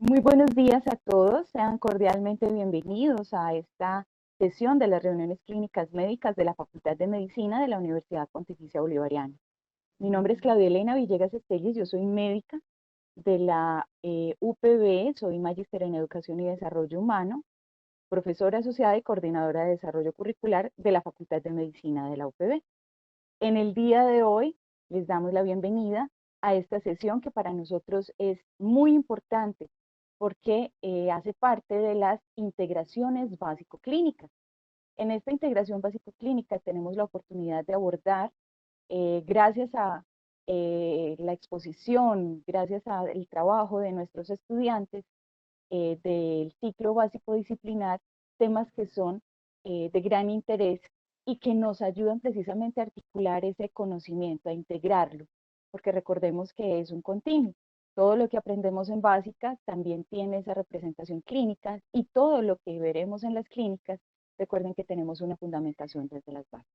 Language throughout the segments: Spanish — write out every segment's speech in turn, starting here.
Muy buenos días a todos, sean cordialmente bienvenidos a esta sesión de las reuniones clínicas médicas de la Facultad de Medicina de la Universidad Pontificia Bolivariana. Mi nombre es Claudia Elena Villegas Estellis, yo soy médica de la UPB, soy magíster en Educación y Desarrollo Humano, profesora asociada y coordinadora de desarrollo curricular de la Facultad de Medicina de la UPB. En el día de hoy les damos la bienvenida a esta sesión que para nosotros es muy importante porque hace parte de las integraciones básico-clínicas. En esta integración básico-clínica tenemos la oportunidad de abordar, gracias a la exposición, gracias al trabajo de nuestros estudiantes del ciclo básico disciplinar, temas que son de gran interés y que nos ayudan precisamente a articular ese conocimiento, a integrarlo, porque recordemos que es un continuo. Todo lo que aprendemos en básica también tiene esa representación clínica y todo lo que veremos en las clínicas, recuerden que tenemos una fundamentación desde las bases.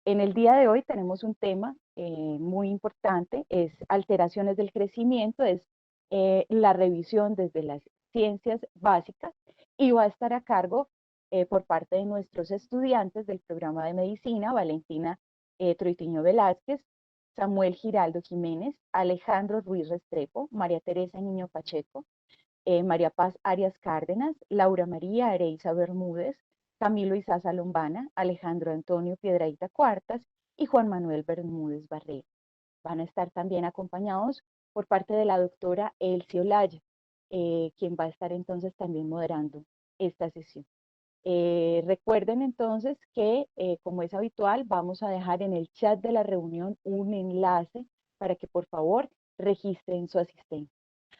En el día de hoy tenemos un tema muy importante, es alteraciones del crecimiento, es la revisión desde las ciencias básicas y va a estar a cargo por parte de nuestros estudiantes del programa de medicina, Valentina Troitiño Velázquez, Samuel Giraldo Jiménez, Alejandro Ruiz Restrepo, María Teresa Niño Pacheco, María Paz Arias Cárdenas, Laura María Areiza Bermúdez, Camilo Isaza Lombana, Alejandro Antonio Piedraíta Cuartas y Juan Manuel Bermúdez Barrera. Van a estar también acompañados por parte de la doctora Elsie Olaya, quien va a estar entonces también moderando esta sesión. Recuerden entonces que, como es habitual, vamos a dejar en el chat de la reunión un enlace para que por favor registren su asistencia.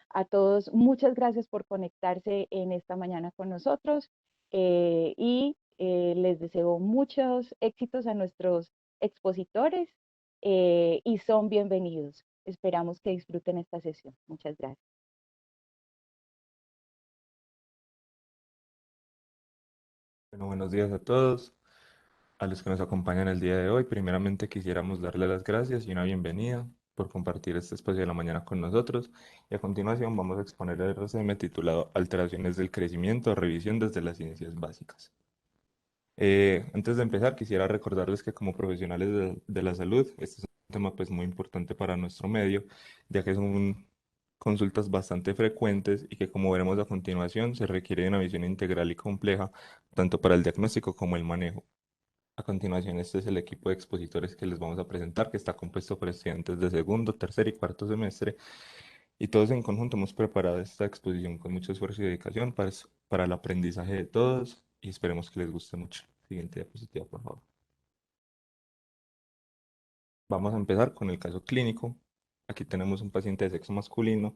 A todos, muchas gracias por conectarse en esta mañana con nosotros y les deseo muchos éxitos a nuestros expositores y son bienvenidos. Esperamos que disfruten esta sesión. Muchas gracias. Bueno, buenos días a todos, a los que nos acompañan el día de hoy. Primeramente quisiéramos darle las gracias y una bienvenida por compartir este espacio de la mañana con nosotros. Y a continuación vamos a exponer el RCM titulado Alteraciones del crecimiento, revisión desde las ciencias básicas. Antes de empezar, quisiera recordarles que como profesionales de la salud, este es un tema pues muy importante para nuestro medio, ya que son consultas bastante frecuentes y que como veremos a continuación se requiere de una visión integral y compleja, tanto para el diagnóstico como el manejo. A continuación, este es el equipo de expositores que les vamos a presentar, que está compuesto por estudiantes de segundo, tercer y cuarto semestre, y todos en conjunto hemos preparado esta exposición con mucho esfuerzo y dedicación para el aprendizaje de todos y esperemos que les guste mucho. Siguiente diapositiva, por favor. Vamos a empezar con el caso clínico. Aquí tenemos un paciente de sexo masculino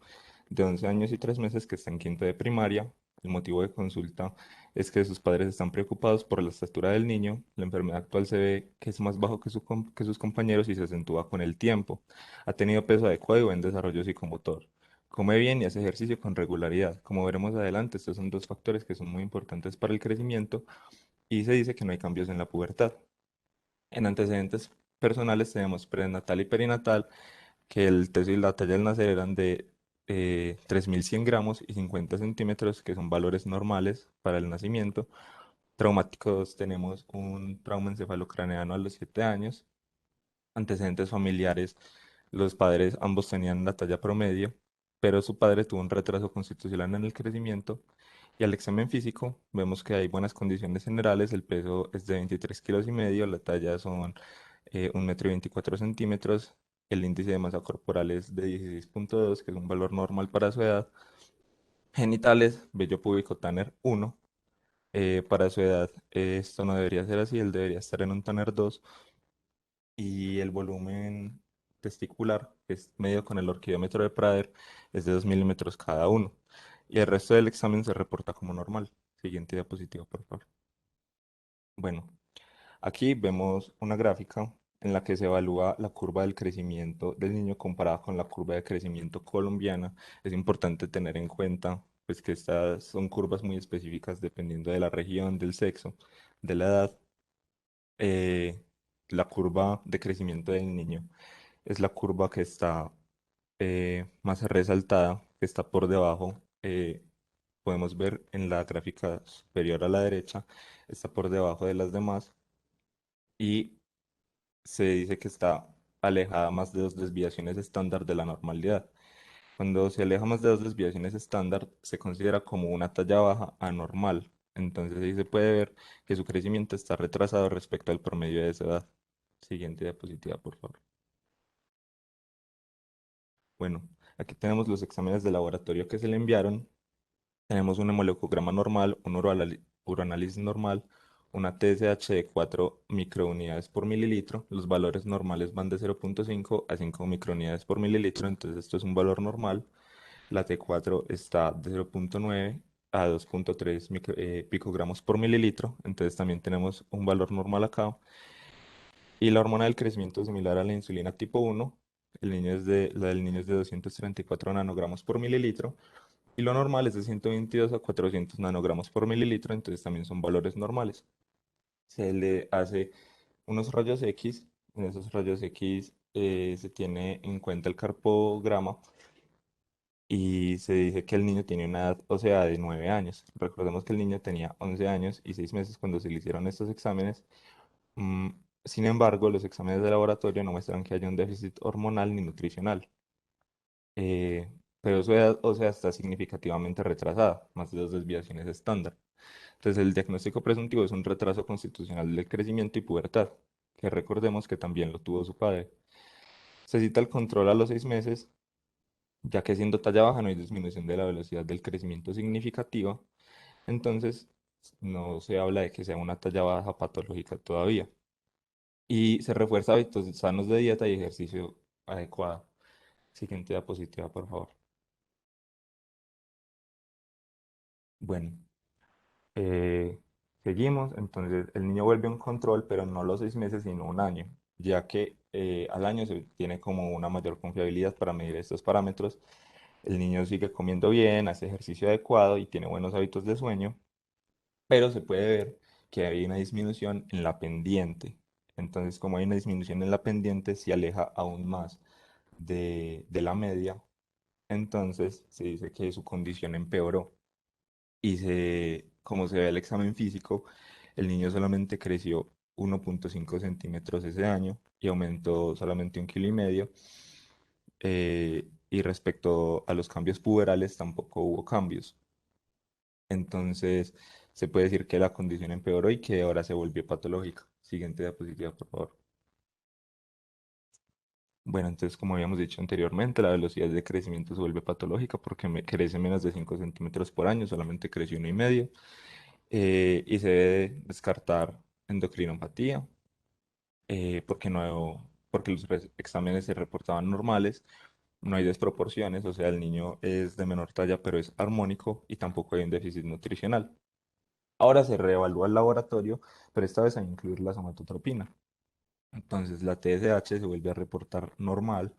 de 11 años y 3 meses que está en quinto de primaria. El motivo de consulta es que sus padres están preocupados por la estatura del niño. La enfermedad actual se ve que es más bajo que sus compañeros y se acentúa con el tiempo. Ha tenido peso adecuado y buen desarrollo psicomotor. Come bien y hace ejercicio con regularidad. Como veremos adelante, estos son dos factores que son muy importantes para el crecimiento y se dice que no hay cambios en la pubertad. En antecedentes personales tenemos prenatal y perinatal, que el peso y la talla del nacer eran de 3.100 gramos y 50 centímetros, que son valores normales para el nacimiento. Traumáticos tenemos un trauma encefalocraneano a los 7 años. Antecedentes familiares, los padres ambos tenían la talla promedio, pero su padre tuvo un retraso constitucional en el crecimiento. Y al examen físico vemos que hay buenas condiciones generales, el peso es de 23 kilos y medio, la talla son 1,24 m, el índice de masa corporal es de 16,2, que es un valor normal para su edad. Genitales, vello púbico Tanner 1, para su edad esto no debería ser así, él debería estar en un Tanner 2. Y el volumen testicular, que es medido con el orquidiómetro de Prader, es de 2 milímetros cada uno. Y el resto del examen se reporta como normal. Siguiente diapositiva, por favor. Bueno, aquí vemos una gráfica en la que se evalúa la curva del crecimiento del niño comparada con la curva de crecimiento colombiana. Es importante tener en cuenta pues, que estas son curvas muy específicas dependiendo de la región, del sexo, de la edad. Eh, la curva de crecimiento del niño es la curva que está más resaltada, que está por debajo eh, podemos ver en la gráfica superior a la derecha, está por debajo de las demás y se dice que está alejada más de dos desviaciones estándar de la normalidad. Cuando se aleja más de dos desviaciones estándar, se considera como una talla baja anormal. Entonces ahí se puede ver que su crecimiento está retrasado respecto al promedio de esa edad. Siguiente diapositiva, por favor. Bueno, aquí tenemos los exámenes de laboratorio que se le enviaron. Tenemos un hemolecograma normal, un uroanálisis normal, una TSH de 4 microunidades por mililitro. Los valores normales van de 0,5 a 5 microunidades por mililitro, entonces esto es un valor normal. La T4 está de 0,9 a 2,3 picogramos por mililitro, entonces también tenemos un valor normal acá. Y la hormona del crecimiento es similar a la insulina tipo 1. La del niño es de 234 nanogramos por mililitro. Y lo normal es de 122 a 400 nanogramos por mililitro, entonces también son valores normales. Se le hace unos rayos X, en esos rayos X se tiene en cuenta el carpograma y se dice que el niño tiene una edad, o sea, de 9 años. Recordemos que el niño tenía 11 años y 6 meses cuando se le hicieron estos exámenes. Mm, Sin embargo, los exámenes de laboratorio no muestran que haya un déficit hormonal ni nutricional. eh, pero su edad, o sea, está significativamente retrasada, más de dos desviaciones estándar. Entonces, el diagnóstico presuntivo es un retraso constitucional del crecimiento y pubertad, que recordemos que también lo tuvo su padre. Se cita el control a los 6 meses, ya que siendo talla baja no hay disminución de la velocidad del crecimiento significativa, entonces no se habla de que sea una talla baja patológica todavía. Y se refuerza hábitos sanos de dieta y ejercicio adecuado. Siguiente diapositiva, por favor. Bueno, Eh, seguimos, entonces el niño vuelve a un control, pero no los 6 meses, sino un año, ya que al año se tiene como una mayor confiabilidad para medir estos parámetros. El niño sigue comiendo bien, hace ejercicio adecuado y tiene buenos hábitos de sueño, pero se puede ver que hay una disminución en la pendiente. Entonces, como hay una disminución en la pendiente, se aleja aún más de la media. Entonces, se dice que su condición empeoró como se ve el examen físico, el niño solamente creció 1,5 centímetros ese año y aumentó solamente 1,5 kg. Y respecto a los cambios puberales, tampoco hubo cambios. Entonces, se puede decir que la condición empeoró y que ahora se volvió patológica. Siguiente diapositiva, por favor. Bueno, entonces, como habíamos dicho anteriormente, la velocidad de crecimiento se vuelve patológica porque crece menos de 5 centímetros por año, solamente creció 1,5. Y se debe descartar endocrinopatía, porque los exámenes se reportaban normales, no hay desproporciones, o sea, el niño es de menor talla, pero es armónico y tampoco hay un déficit nutricional. Ahora se reevalúa el laboratorio, pero esta vez hay que incluir la somatotropina. Entonces la TSH se vuelve a reportar normal,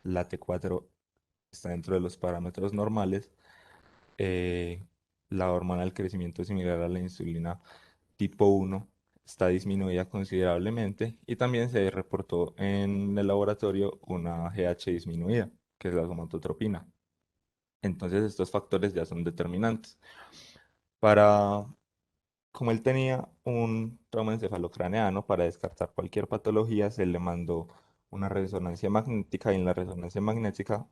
la T4 está dentro de los parámetros normales, eh, la hormona del crecimiento es similar a la insulina tipo 1 está disminuida considerablemente y también se reportó en el laboratorio una GH disminuida, que es la somatotropina. Entonces estos factores ya son determinantes. Para, como él tenía un trauma encefalocraneano, para descartar cualquier patología se le mandó una resonancia magnética y en la resonancia magnética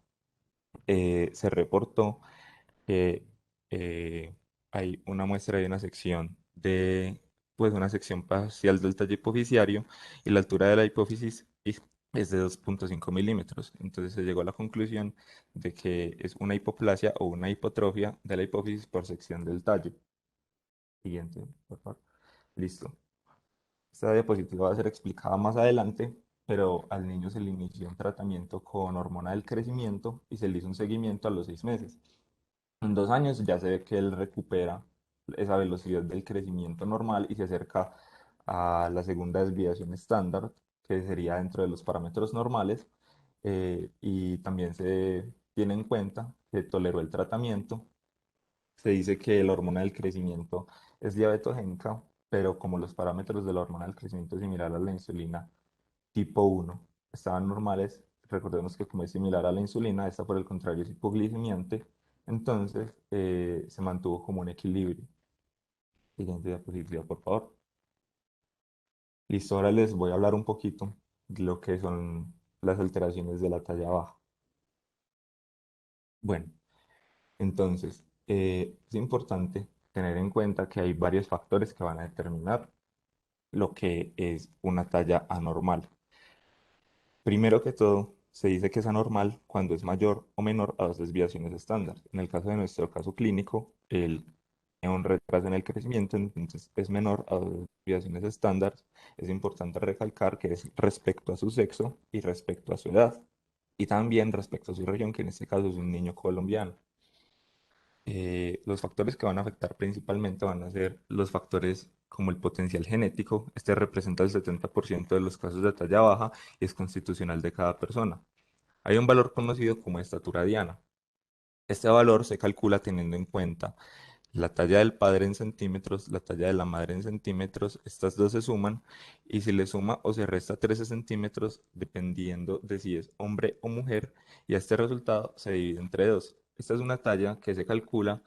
se reportó que eh, hay una muestra de una sección pues una sección parcial del tallo hipofisiario y la altura de la hipófisis es de 2,5 milímetros. Entonces se llegó a la conclusión de que es una hipoplasia o una hipotrofia de la hipófisis por sección del tallo. Siguiente, por favor. Listo. Esta diapositiva va a ser explicada más adelante, pero al niño se le inició un tratamiento con hormona del crecimiento y se le hizo un seguimiento a los 6 meses. En 2 años ya se ve que él recupera esa velocidad del crecimiento normal y se acerca a la segunda desviación estándar, que sería dentro de los parámetros normales, y también se tiene en cuenta que toleró el tratamiento. Se dice que la hormona del crecimiento es diabetogénica, pero como los parámetros de la hormona del crecimiento es similar a la insulina tipo 1 estaban normales, recordemos que como es similar a la insulina, esta por el contrario es hipoglicemiante, Entonces, se mantuvo como un equilibrio. Siguiente diapositiva, por favor. Listo, ahora les voy a hablar un poquito de lo que son las alteraciones de la talla baja. Bueno, entonces, es importante tener en cuenta que hay varios factores que van a determinar lo que es una talla anormal. Primero que todo, se dice que es anormal cuando es mayor o menor a dos desviaciones estándar. En el caso de nuestro caso clínico, él tiene un retraso en el crecimiento, entonces es menor a dos desviaciones estándar. Es importante recalcar que es respecto a su sexo y respecto a su edad, y también respecto a su región, que en este caso es un niño colombiano. Los factores que van a afectar principalmente van a ser los factores como el potencial genético. Este representa el 70% de los casos de talla baja y es constitucional de cada persona. Hay un valor conocido como estatura diana. Este valor se calcula teniendo en cuenta la talla del padre en centímetros, la talla de la madre en centímetros, estas dos se suman y si le suma o se resta 13 centímetros, dependiendo de si es hombre o mujer, y a este resultado se divide entre dos. Esta es una talla que se calcula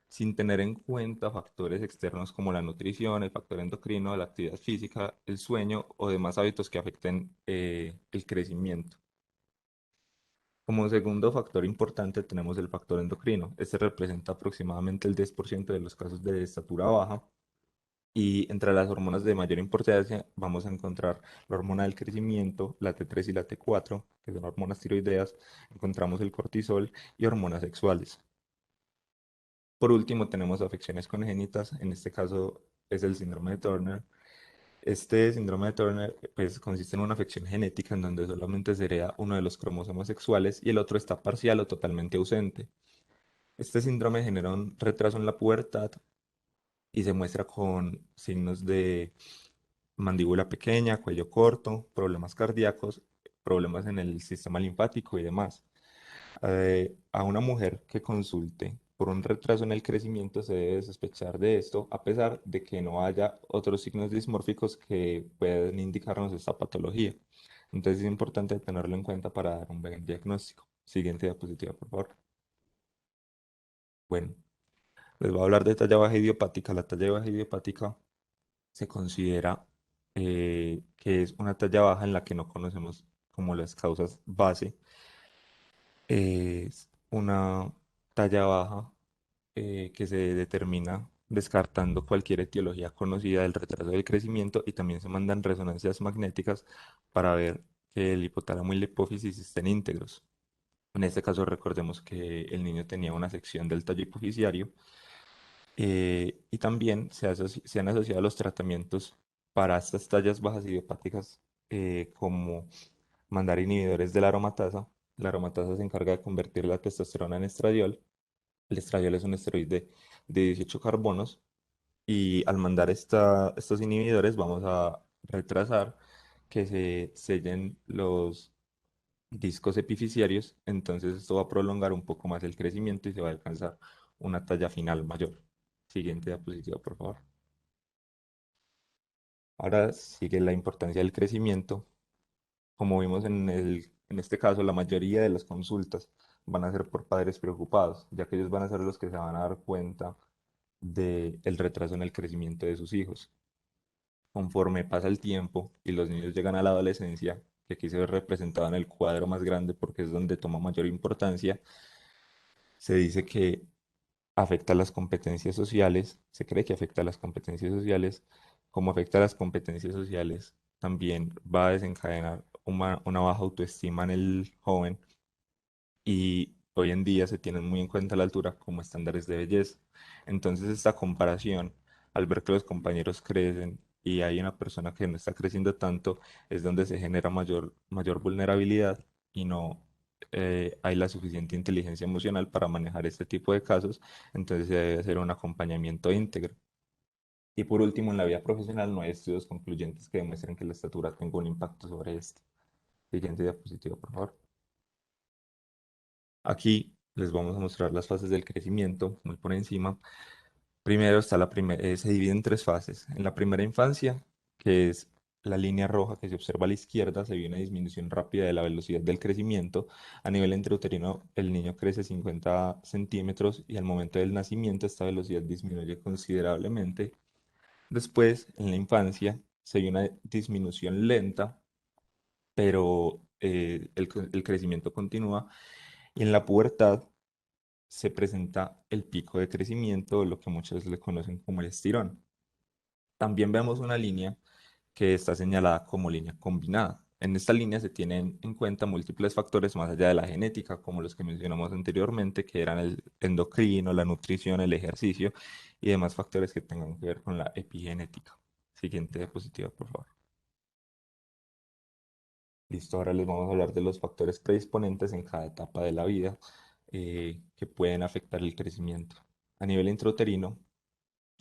sin tener en cuenta factores externos como la nutrición, el factor endocrino, la actividad física, el sueño o demás hábitos que afecten el crecimiento. Como segundo factor importante tenemos el factor endocrino. Este representa aproximadamente el 10% de los casos de estatura baja. Y entre las hormonas de mayor importancia vamos a encontrar la hormona del crecimiento, la T3 y la T4, que son hormonas tiroideas. Encontramos el cortisol y hormonas sexuales. Por último tenemos afecciones congénitas. En este caso es el síndrome de Turner. Este síndrome de Turner pues, consiste en una afección genética en donde solamente se hereda uno de los cromosomas sexuales y el otro está parcial o totalmente ausente. Este síndrome genera un retraso en la pubertad y se muestra con signos de mandíbula pequeña, cuello corto, problemas cardíacos, problemas en el sistema linfático y demás. A una mujer que consulte por un retraso en el crecimiento se debe sospechar de esto, a pesar de que no haya otros signos dismórficos que puedan indicarnos esta patología. Entonces es importante tenerlo en cuenta para dar un buen diagnóstico. Siguiente diapositiva, por favor. Bueno, les voy a hablar de talla baja idiopática. La talla baja idiopática se considera que es una talla baja en la que no conocemos como las causas base. Es una talla baja que se determina descartando cualquier etiología conocida del retraso del crecimiento y también se mandan resonancias magnéticas para ver que el hipotálamo y la hipófisis estén íntegros. En este caso recordemos que el niño tenía una sección del tallo hipoficiario y también se han asociado los tratamientos para estas tallas bajas idiopáticas como mandar inhibidores de la aromatasa. La aromatasa se encarga de convertir la testosterona en estradiol. El estradiol es un esteroide de 18 carbonos y al mandar estos inhibidores vamos a retrasar que se sellen los discos epifisiarios, entonces esto va a prolongar un poco más el crecimiento y se va a alcanzar una talla final mayor. Siguiente diapositiva, por favor. Ahora sigue la importancia del crecimiento. Como vimos en este caso, la mayoría de las consultas van a ser por padres preocupados, ya que ellos van a ser los que se van a dar cuenta del retraso en el crecimiento de sus hijos. Conforme pasa el tiempo y los niños llegan a la adolescencia, que aquí se ve representado en el cuadro más grande porque es donde toma mayor importancia, se dice que afecta a las competencias sociales, se cree que afecta a las competencias sociales, como afecta a las competencias sociales, también va a desencadenar una baja autoestima en el joven y hoy en día se tienen muy en cuenta la altura como estándares de belleza. Entonces esta comparación, al ver que los compañeros crecen y hay una persona que no está creciendo tanto, es donde se genera mayor vulnerabilidad y no hay la suficiente inteligencia emocional para manejar este tipo de casos, entonces se debe hacer un acompañamiento íntegro. Y por último, en la vida profesional no hay estudios concluyentes que demuestren que la estatura tenga un impacto sobre esto. Siguiente diapositiva, por favor. Aquí les vamos a mostrar las fases del crecimiento, muy por encima. Primero está se divide en tres fases. En la primera infancia, que es la línea roja que se observa a la izquierda, se ve una disminución rápida de la velocidad del crecimiento. A nivel intrauterino, el niño crece 50 centímetros y al momento del nacimiento esta velocidad disminuye considerablemente. Después, en la infancia, se ve una disminución lenta, pero el crecimiento continúa. Y en la pubertad se presenta el pico de crecimiento, lo que muchos le conocen como el estirón. También vemos una línea que está señalada como línea combinada. En esta línea se tienen en cuenta múltiples factores más allá de la genética, como los que mencionamos anteriormente, que eran el endocrino, la nutrición, el ejercicio y demás factores que tengan que ver con la epigenética. Siguiente diapositiva, por favor. Listo, ahora les vamos a hablar de los factores predisponentes en cada etapa de la vida que pueden afectar el crecimiento. A nivel intrauterino,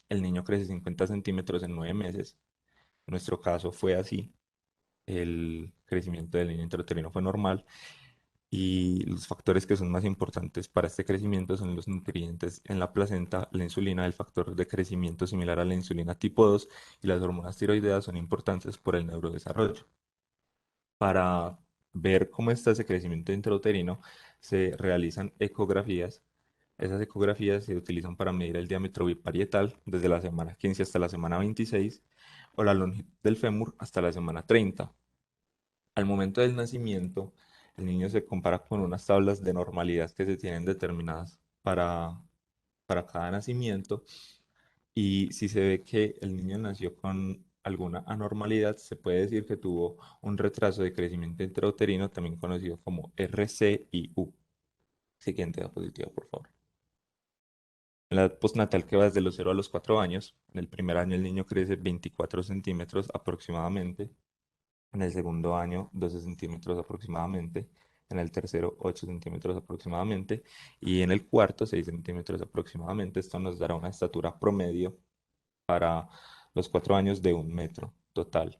el niño crece 50 centímetros en 9 meses. En nuestro caso fue así. El crecimiento del niño intrauterino fue normal y los factores que son más importantes para este crecimiento son los nutrientes en la placenta, la insulina, el factor de crecimiento similar a la insulina tipo 2 y las hormonas tiroideas son importantes por el neurodesarrollo. Para ver cómo está ese crecimiento intrauterino, se realizan ecografías. Esas ecografías se utilizan para medir el diámetro biparietal desde la semana 15 hasta la semana 26 o la longitud del fémur hasta la semana 30. Al momento del nacimiento, el niño se compara con unas tablas de normalidad que se tienen determinadas para cada nacimiento y si se ve que el niño nació con alguna anormalidad, se puede decir que tuvo un retraso de crecimiento intrauterino, también conocido como RCIU. Siguiente diapositiva, por favor. En la edad postnatal que va desde los 0 a los 4 años, en el primer año el niño crece 24 centímetros aproximadamente, en el segundo año 12 centímetros aproximadamente, en el tercero 8 centímetros aproximadamente y en el cuarto 6 centímetros aproximadamente. Esto nos dará una estatura promedio para los 4 años de 1 metro total.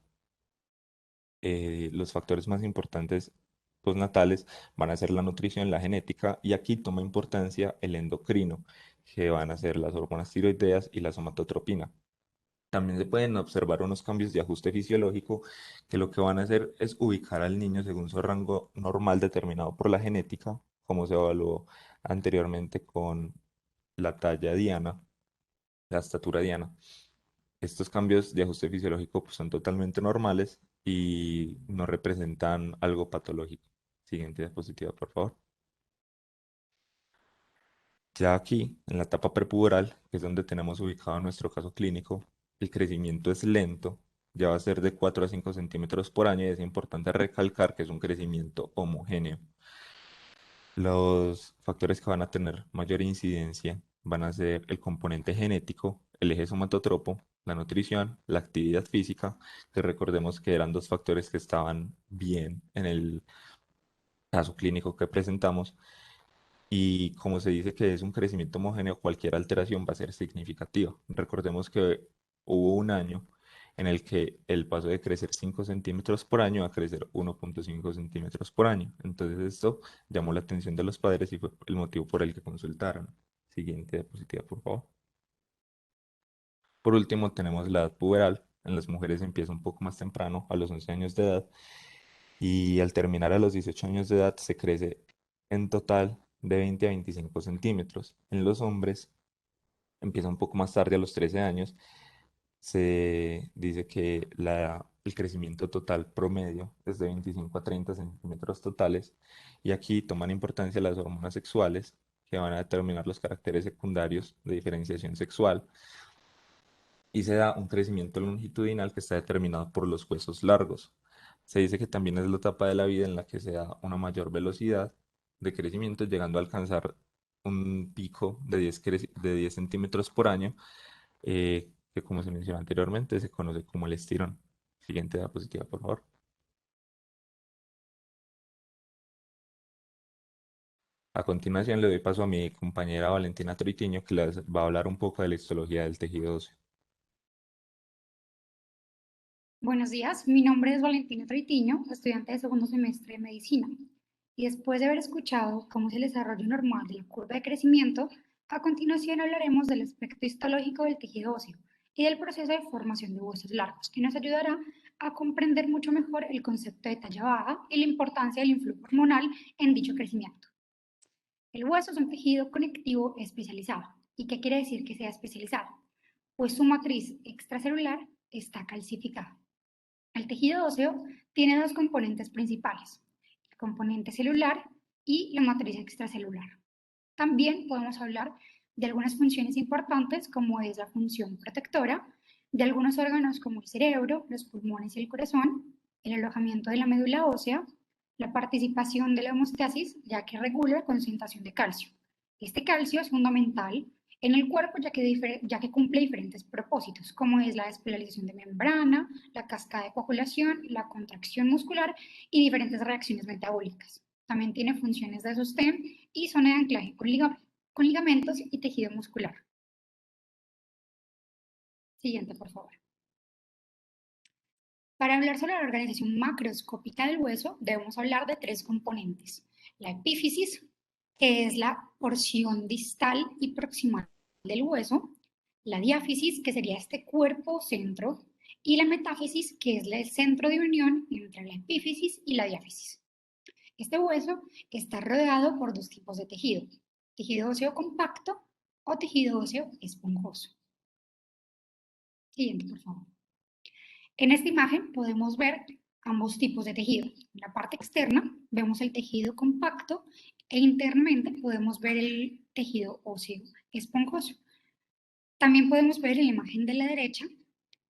Los factores más importantes postnatales van a ser la nutrición, la genética y aquí toma importancia el endocrino, que van a ser las hormonas tiroideas y la somatotropina. También se pueden observar unos cambios de ajuste fisiológico que lo que van a hacer es ubicar al niño según su rango normal determinado por la genética, como se evaluó anteriormente con la talla diana, la estatura diana. Estos cambios de ajuste fisiológico pues, son totalmente normales y no representan algo patológico. Siguiente diapositiva, por favor. Ya aquí, en la etapa prepuberal, que es donde tenemos ubicado nuestro caso clínico, el crecimiento es lento, ya va a ser de 4 a 5 centímetros por año y es importante recalcar que es un crecimiento homogéneo. Los factores que van a tener mayor incidencia van a ser el componente genético, el eje somatotropo, la nutrición, la actividad física, que recordemos que eran dos factores que estaban bien en el caso clínico que presentamos. Y como se dice que es un crecimiento homogéneo, cualquier alteración va a ser significativa. Recordemos que hubo un año en el que el paso de crecer 5 centímetros por año a crecer 1,5 centímetros por año. Entonces esto llamó la atención de los padres y fue el motivo por el que consultaron. Siguiente diapositiva, por favor. Por último, tenemos la edad puberal. En las mujeres empieza un poco más temprano, a los 11 años de edad, y al terminar a los 18 años de edad se crece en total de 20 a 25 centímetros. En los hombres empieza un poco más tarde, a los 13 años. Se dice que el crecimiento total promedio es de 25 a 30 centímetros totales y aquí toman importancia las hormonas sexuales que van a determinar los caracteres secundarios de diferenciación sexual y se da un crecimiento longitudinal que está determinado por los huesos largos. Se dice que también es la etapa de la vida en la que se da una mayor velocidad de crecimiento, llegando a alcanzar un pico de 10 centímetros por año, que como se mencionó anteriormente, se conoce como el estirón. Siguiente diapositiva, por favor. A continuación le doy paso a mi compañera Valentina Troitiño, que les va a hablar un poco de la histología del tejido óseo. Buenos días, mi nombre es Valentina Troitiño, estudiante de segundo semestre de medicina. Y después de haber escuchado cómo es el desarrollo normal de la curva de crecimiento, a continuación hablaremos del aspecto histológico del tejido óseo y del proceso de formación de huesos largos, que nos ayudará a comprender mucho mejor el concepto de talla baja y la importancia del influjo hormonal en dicho crecimiento. El hueso es un tejido conectivo especializado. ¿Y qué quiere decir que sea especializado? Pues su matriz extracelular está calcificada. El tejido óseo tiene dos componentes principales, el componente celular y la matriz extracelular. También podemos hablar de algunas funciones importantes como es la función protectora de algunos órganos como el cerebro, los pulmones y el corazón, el alojamiento de la médula ósea, la participación de la homeostasis, ya que regula la concentración de calcio. Este calcio es fundamental en el cuerpo ya que cumple diferentes propósitos, como es la despolarización de membrana, la cascada de coagulación, la contracción muscular y diferentes reacciones metabólicas. También tiene funciones de sostén y zona de anclaje con ligamentos y tejido muscular. Siguiente, por favor. Para hablar sobre la organización macroscópica del hueso, debemos hablar de tres componentes. La epífisis, que es la porción distal y proximal del hueso, la diáfisis, que sería este cuerpo centro, y la metáfisis, que es el centro de unión entre la epífisis y la diáfisis. Este hueso está rodeado por dos tipos de tejido óseo compacto o tejido óseo esponjoso. Siguiente, por favor. En esta imagen podemos ver ambos tipos de tejido. En la parte externa vemos el tejido compacto e internamente podemos ver el tejido óseo esponjoso. También podemos ver en la imagen de la derecha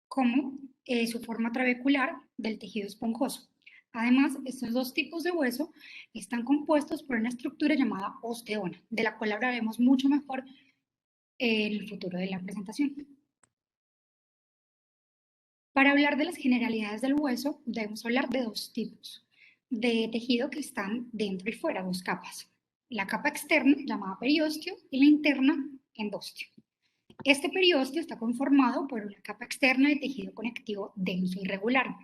como su forma trabecular del tejido esponjoso. Además, estos dos tipos de hueso están compuestos por una estructura llamada osteona, de la cual hablaremos mucho mejor en el futuro de la presentación. Para hablar de las generalidades del hueso, debemos hablar de dos tipos de tejido que están dentro y fuera, dos capas. La capa externa, llamada periósteo, y la interna, endósteo. Este periósteo está conformado por una capa externa de tejido conectivo denso y regular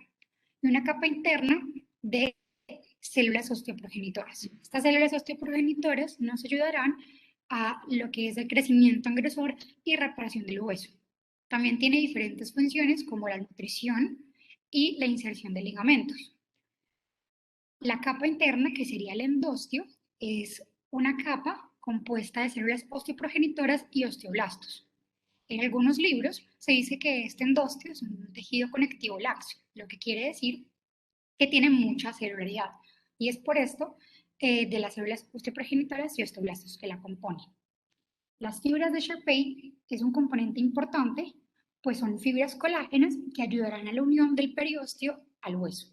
y una capa interna de células osteoprogenitoras. Estas células osteoprogenitoras nos ayudarán a lo que es el crecimiento engrosor y reparación del hueso. También tiene diferentes funciones como la nutrición y la inserción de ligamentos. La capa interna, que sería el endostio, es una capa compuesta de células osteoprogenitoras y osteoblastos. En algunos libros se dice que este endostio es un tejido conectivo laxo, lo que quiere decir que tiene mucha celularidad. Y es por esto de las células osteoprogenitoras y osteoblastos que la componen. Las fibras de Sharpey es un componente importante, pues son fibras colágenas que ayudarán a la unión del periósteo al hueso.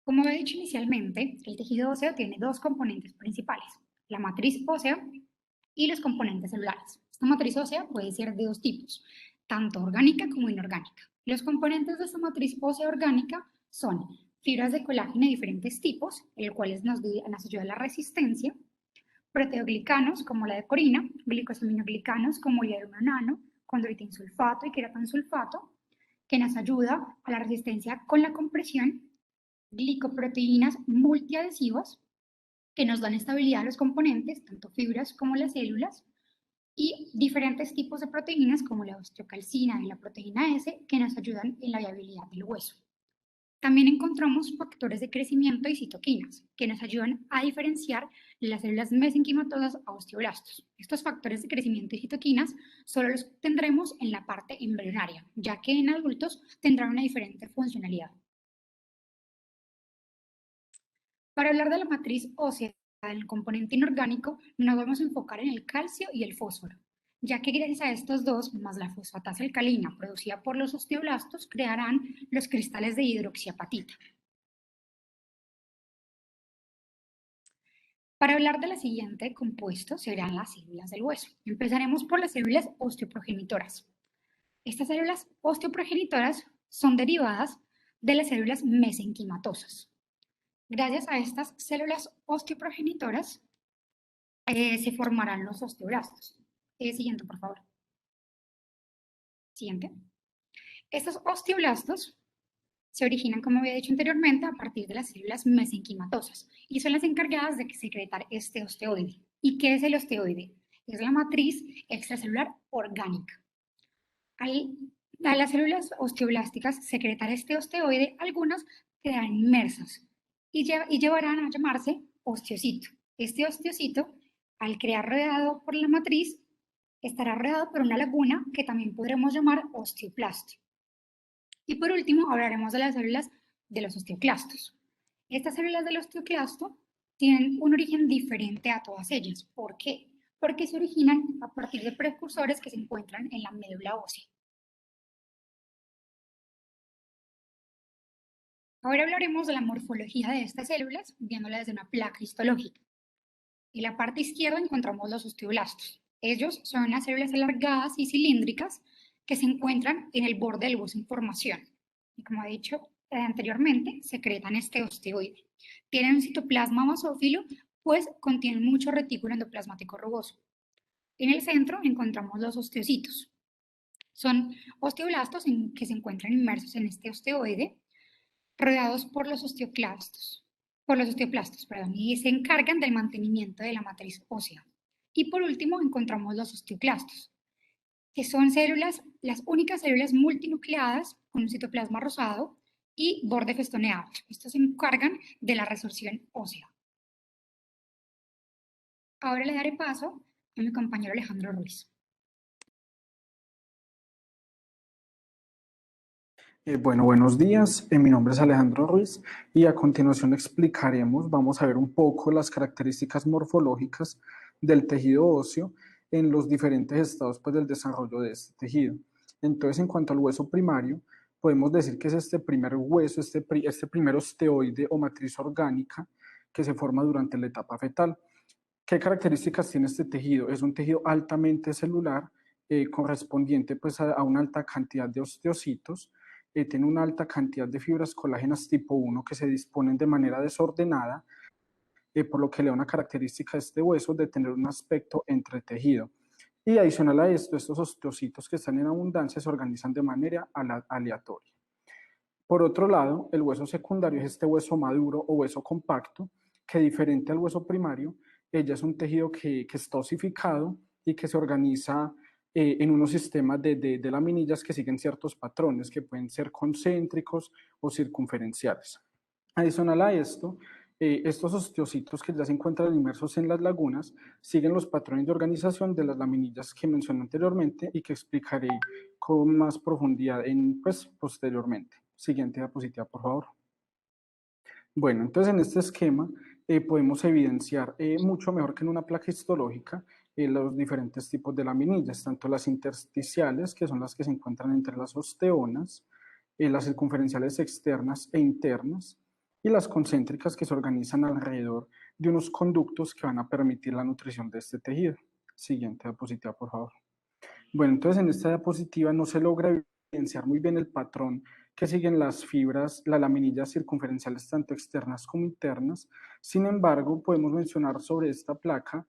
Como he dicho inicialmente, el tejido óseo tiene dos componentes principales, la matriz ósea y los componentes celulares. Esta matriz ósea puede ser de dos tipos, tanto orgánica como inorgánica. Los componentes de esta matriz ósea orgánica son fibras de colágeno de diferentes tipos, el cual nos ayuda a la resistencia, proteoglicanos como la de corina, glicosaminoglicanos como el hierro nano, condroitinsulfato y queratansulfato, que nos ayuda a la resistencia con la compresión, glicoproteínas multiadhesivas, que nos dan estabilidad a los componentes, tanto fibras como las células, y diferentes tipos de proteínas como la osteocalcina y la proteína S, que nos ayudan en la viabilidad del hueso. También encontramos factores de crecimiento y citoquinas, que nos ayudan a diferenciar las células mesenquimatosas a osteoblastos. Estos factores de crecimiento y citoquinas solo los tendremos en la parte embrionaria, ya que en adultos tendrán una diferente funcionalidad. Para hablar de la matriz ósea del componente inorgánico, nos vamos a enfocar en el calcio y el fósforo, ya que gracias a estos dos, más la fosfatasa alcalina producida por los osteoblastos, crearán los cristales de hidroxiapatita. Para hablar de la siguiente compuesto serán las células del hueso. Empezaremos por las células osteoprogenitoras. Estas células osteoprogenitoras son derivadas de las células mesenquimatosas. Gracias a estas células osteoprogenitoras se formarán los osteoblastos. Siguiente, por favor. Siguiente. Estos osteoblastos se originan, como había dicho anteriormente, a partir de las células mesenquimatosas y son las encargadas de secretar este osteoide. ¿Y qué es el osteoide? Es la matriz extracelular orgánica. A las células osteoblásticas secretar este osteoide, algunas quedarán inmersas y llevarán a llamarse osteocito. Este osteocito, al quedar rodeado por la matriz, estará rodeado por una laguna que también podremos llamar osteoplasto. Y por último, hablaremos de las células de los osteoclastos. Estas células del osteoclasto tienen un origen diferente a todas ellas. ¿Por qué? Porque se originan a partir de precursores que se encuentran en la médula ósea. Ahora hablaremos de la morfología de estas células, viéndolas desde una placa histológica. En la parte izquierda encontramos los osteoblastos. Ellos son unas células alargadas y cilíndricas que se encuentran en el borde del hueso en formación. Y como he dicho anteriormente, secretan este osteoide. Tienen un citoplasma basófilo, pues contienen mucho retículo endoplasmático rugoso. En el centro encontramos los osteocitos. Son osteoblastos que se encuentran inmersos en este osteoide, rodeados por los osteoplastos, y se encargan del mantenimiento de la matriz ósea. Y por último encontramos los osteoclastos, que son células, las únicas células multinucleadas con un citoplasma rosado y borde festoneado. Estos se encargan de la resorción ósea. Ahora le daré paso a mi compañero Alejandro Ruiz. Bueno, buenos días. Mi nombre es Alejandro Ruiz y a continuación vamos a ver un poco las características morfológicas del tejido óseo en los diferentes estados del desarrollo de este tejido. Entonces, en cuanto al hueso primario, podemos decir que es este primer hueso, este primer osteoide o matriz orgánica que se forma durante la etapa fetal. ¿Qué características tiene este tejido? Es un tejido altamente celular, correspondiente pues a una alta cantidad de osteocitos, tiene una alta cantidad de fibras colágenas tipo 1 que se disponen de manera desordenada, por lo que le da una característica a este hueso de tener un aspecto entretejido. Y adicional a esto, estos osteocitos que están en abundancia se organizan de manera aleatoria. Por otro lado, el hueso secundario es este hueso maduro o hueso compacto, que diferente al hueso primario, ella es un tejido que está osificado y que se organiza en unos sistemas de laminillas que siguen ciertos patrones que pueden ser concéntricos o circunferenciales. Adicional a esto, estos osteocitos que ya se encuentran inmersos en las lagunas siguen los patrones de organización de las laminillas que mencioné anteriormente y que explicaré con más profundidad posteriormente. Siguiente diapositiva, por favor. Bueno, entonces en este esquema podemos evidenciar mucho mejor que en una placa histológica los diferentes tipos de laminillas, tanto las intersticiales, que son las que se encuentran entre las osteonas, las circunferenciales externas e internas, y las concéntricas que se organizan alrededor de unos conductos que van a permitir la nutrición de este tejido. Siguiente diapositiva, por favor. Bueno, entonces en esta diapositiva no se logra evidenciar muy bien el patrón que siguen las fibras, las laminillas circunferenciales tanto externas como internas. Sin embargo, podemos mencionar sobre esta placa,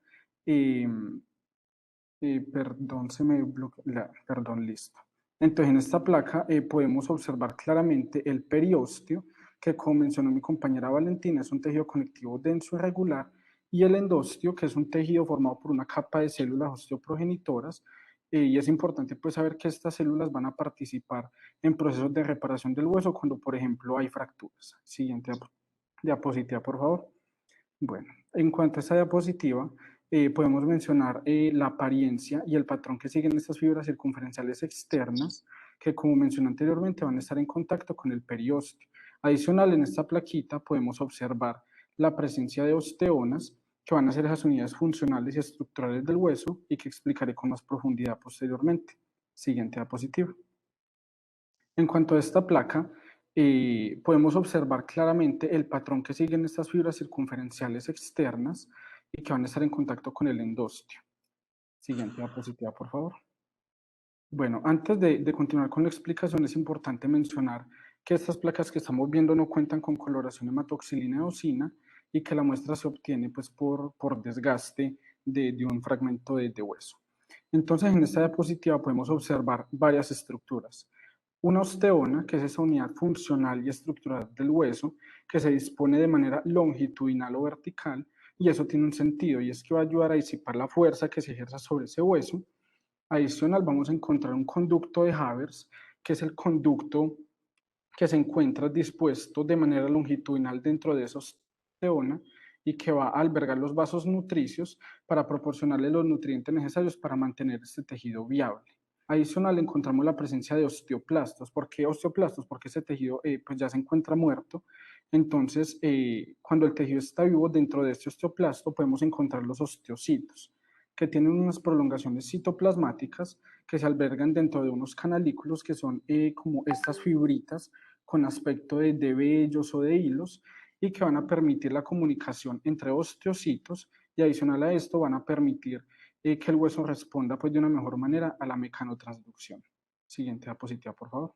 listo. Entonces, en esta placa podemos observar claramente el periósteo, que como mencionó mi compañera Valentina, es un tejido conectivo denso y regular, y el endostio, que es un tejido formado por una capa de células osteoprogenitoras, y es importante pues saber que estas células van a participar en procesos de reparación del hueso cuando, por ejemplo, hay fracturas. Siguiente diapositiva, por favor. Bueno, en cuanto a esta diapositiva, podemos mencionar la apariencia y el patrón que siguen estas fibras circunferenciales externas, que como mencioné anteriormente van a estar en contacto con el periósteo. Adicional, en esta plaquita podemos observar la presencia de osteonas, que van a ser esas unidades funcionales y estructurales del hueso y que explicaré con más profundidad posteriormente. Siguiente diapositiva. En cuanto a esta placa, podemos observar claramente el patrón que siguen estas fibras circunferenciales externas y que van a estar en contacto con el endostio. Siguiente diapositiva, por favor. Bueno, antes de continuar con la explicación, es importante mencionar que estas placas que estamos viendo no cuentan con coloración hematoxilina eosina y que la muestra se obtiene pues, por desgaste de un fragmento de hueso. Entonces, en esta diapositiva podemos observar varias estructuras. Una osteona, que es esa unidad funcional y estructural del hueso, que se dispone de manera longitudinal o vertical, y eso tiene un sentido, y es que va a ayudar a disipar la fuerza que se ejerza sobre ese hueso, Adicional, vamos a encontrar un conducto de Havers, que es el conducto que se encuentra dispuesto de manera longitudinal dentro de esa osteona y que va a albergar los vasos nutricios para proporcionarle los nutrientes necesarios para mantener este tejido viable. Adicional, encontramos la presencia de osteoplastos. ¿Por qué osteoplastos? Porque ese tejido pues ya se encuentra muerto. Entonces, cuando el tejido está vivo, dentro de este osteoplasto podemos encontrar los osteocitos, que tienen unas prolongaciones citoplasmáticas que se albergan dentro de unos canalículos que son como estas fibritas con aspecto de vellos o de hilos y que van a permitir la comunicación entre osteocitos y adicional a esto van a permitir que el hueso responda pues de una mejor manera a la mecanotransducción. Siguiente diapositiva, por favor.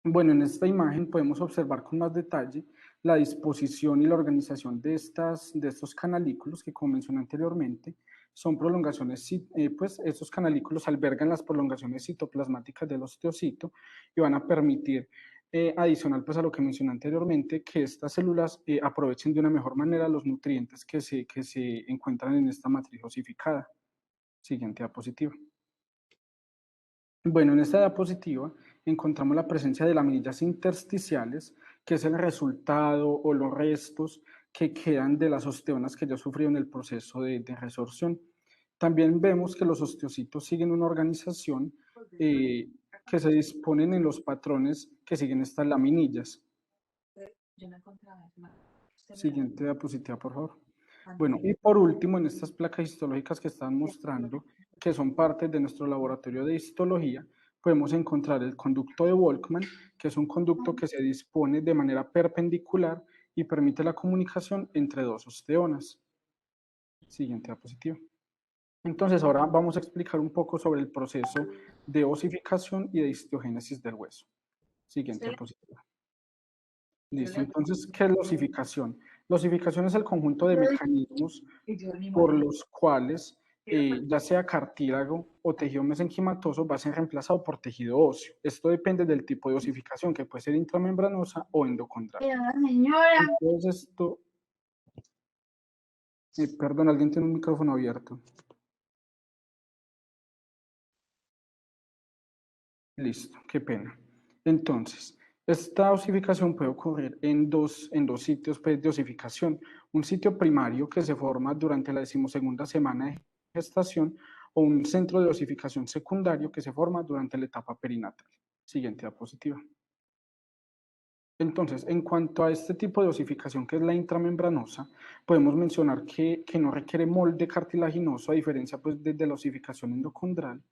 Bueno, en esta imagen podemos observar con más detalle la disposición y la organización de estos canalículos que, como mencioné anteriormente, son prolongaciones, pues estos canalículos albergan las prolongaciones citoplasmáticas del osteocito y van a permitir, adicional pues a lo que mencioné anteriormente, que estas células aprovechen de una mejor manera los nutrientes que se encuentran en esta matriz osificada. Siguiente diapositiva. Bueno, en esta diapositiva encontramos la presencia de laminillas intersticiales, que es el resultado o los restos que quedan de las osteonas que ya sufrieron el proceso de resorción. También vemos que los osteocitos siguen una organización que se disponen en los patrones que siguen estas laminillas. Siguiente diapositiva, por favor. Bueno, y por último, en estas placas histológicas que están mostrando, que son parte de nuestro laboratorio de histología, podemos encontrar el conducto de Volkmann, que es un conducto que se dispone de manera perpendicular y permite la comunicación entre dos osteonas. Siguiente diapositiva. Entonces, ahora vamos a explicar un poco sobre el proceso de osificación y de histiogénesis del hueso. Siguiente diapositiva. Listo, entonces, ¿qué es la osificación? La osificación es el conjunto de mecanismos por los cuales ya sea cartílago o tejido mesenquimatoso va a ser reemplazado por tejido óseo. Esto depende del tipo de osificación, que puede ser intramembranosa o endocondral. Entonces esto... perdón, alguien tiene un micrófono abierto. Listo, qué pena. Entonces, esta osificación puede ocurrir en dos sitios pues, de osificación. Un sitio primario que se forma durante la 12ª semana de gestación o un centro de osificación secundario que se forma durante la etapa perinatal. Siguiente diapositiva. Entonces, en cuanto a este tipo de osificación que es la intramembranosa, podemos mencionar que no requiere molde cartilaginoso a diferencia pues, de la osificación endocondral.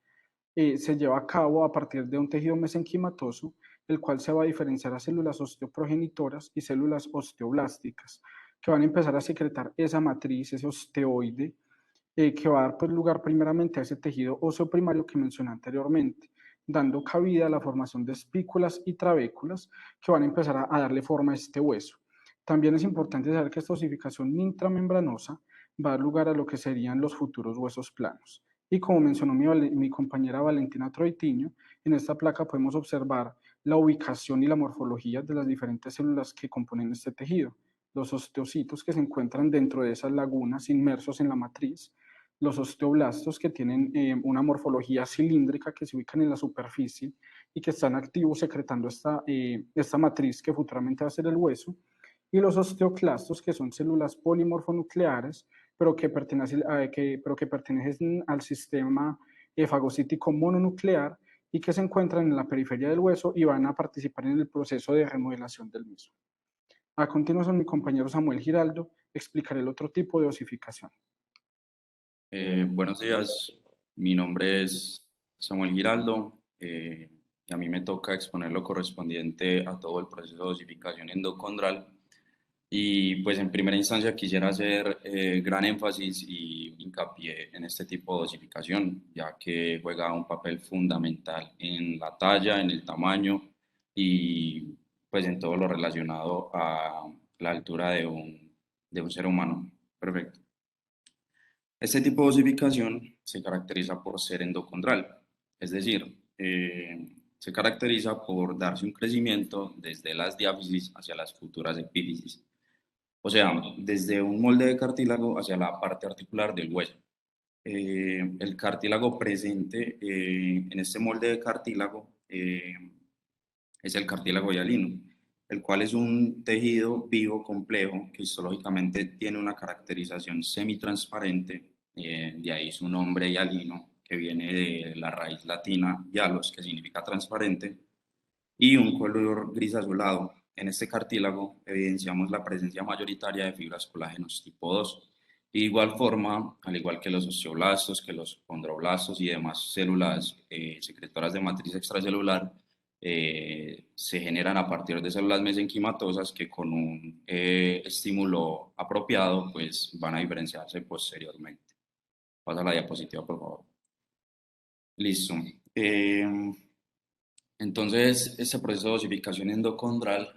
Se lleva a cabo a partir de un tejido mesenquimatoso, el cual se va a diferenciar a células osteoprogenitoras y células osteoblásticas, que van a empezar a secretar esa matriz, ese osteoide, que va a dar pues, lugar primeramente a ese tejido óseo primario que mencioné anteriormente, dando cabida a la formación de espículas y trabéculas que van a empezar a darle forma a este hueso. También es importante saber que esta osificación intramembranosa va a dar lugar a lo que serían los futuros huesos planos. Y como mencionó mi compañera Valentina Troitiño, en esta placa podemos observar la ubicación y la morfología de las diferentes células que componen este tejido. Los osteocitos que se encuentran dentro de esas lagunas inmersos en la matriz, los osteoblastos que tienen una morfología cilíndrica que se ubican en la superficie y que están activos secretando esta matriz que futuramente va a ser el hueso, y los osteoclastos que son células polimorfonucleares pero que pertenecen al sistema fagocítico mononuclear y que se encuentran en la periferia del hueso y van a participar en el proceso de remodelación del mismo. A continuación, mi compañero Samuel Giraldo explicará el otro tipo de osificación. Buenos días, mi nombre es Samuel Giraldo y a mí me toca exponer lo correspondiente a todo el proceso de osificación endocondral. Y pues en primera instancia quisiera hacer gran énfasis y hincapié en este tipo de osificación, ya que juega un papel fundamental en la talla, en el tamaño y pues en todo lo relacionado a la altura de un ser humano. Perfecto. Este tipo de osificación se caracteriza por ser endocondral, es decir, se caracteriza por darse un crecimiento desde las diáfisis hacia las futuras epífisis. O sea, desde un molde de cartílago hacia la parte articular del hueso. El cartílago presente en este molde de cartílago es el cartílago hialino, el cual es un tejido vivo complejo que histológicamente tiene una caracterización semitransparente, de ahí su nombre hialino, que viene de la raíz latina hialos, que significa transparente, y un color gris azulado. En este cartílago evidenciamos la presencia mayoritaria de fibras colágenos tipo 2. De igual forma, al igual que los osteoblastos, que los condroblastos y demás células secretoras de matriz extracelular, se generan a partir de células mesenquimatosas que con un estímulo apropiado pues van a diferenciarse posteriormente. Pasa la diapositiva, por favor. Listo. Entonces, este proceso de osificación endocondral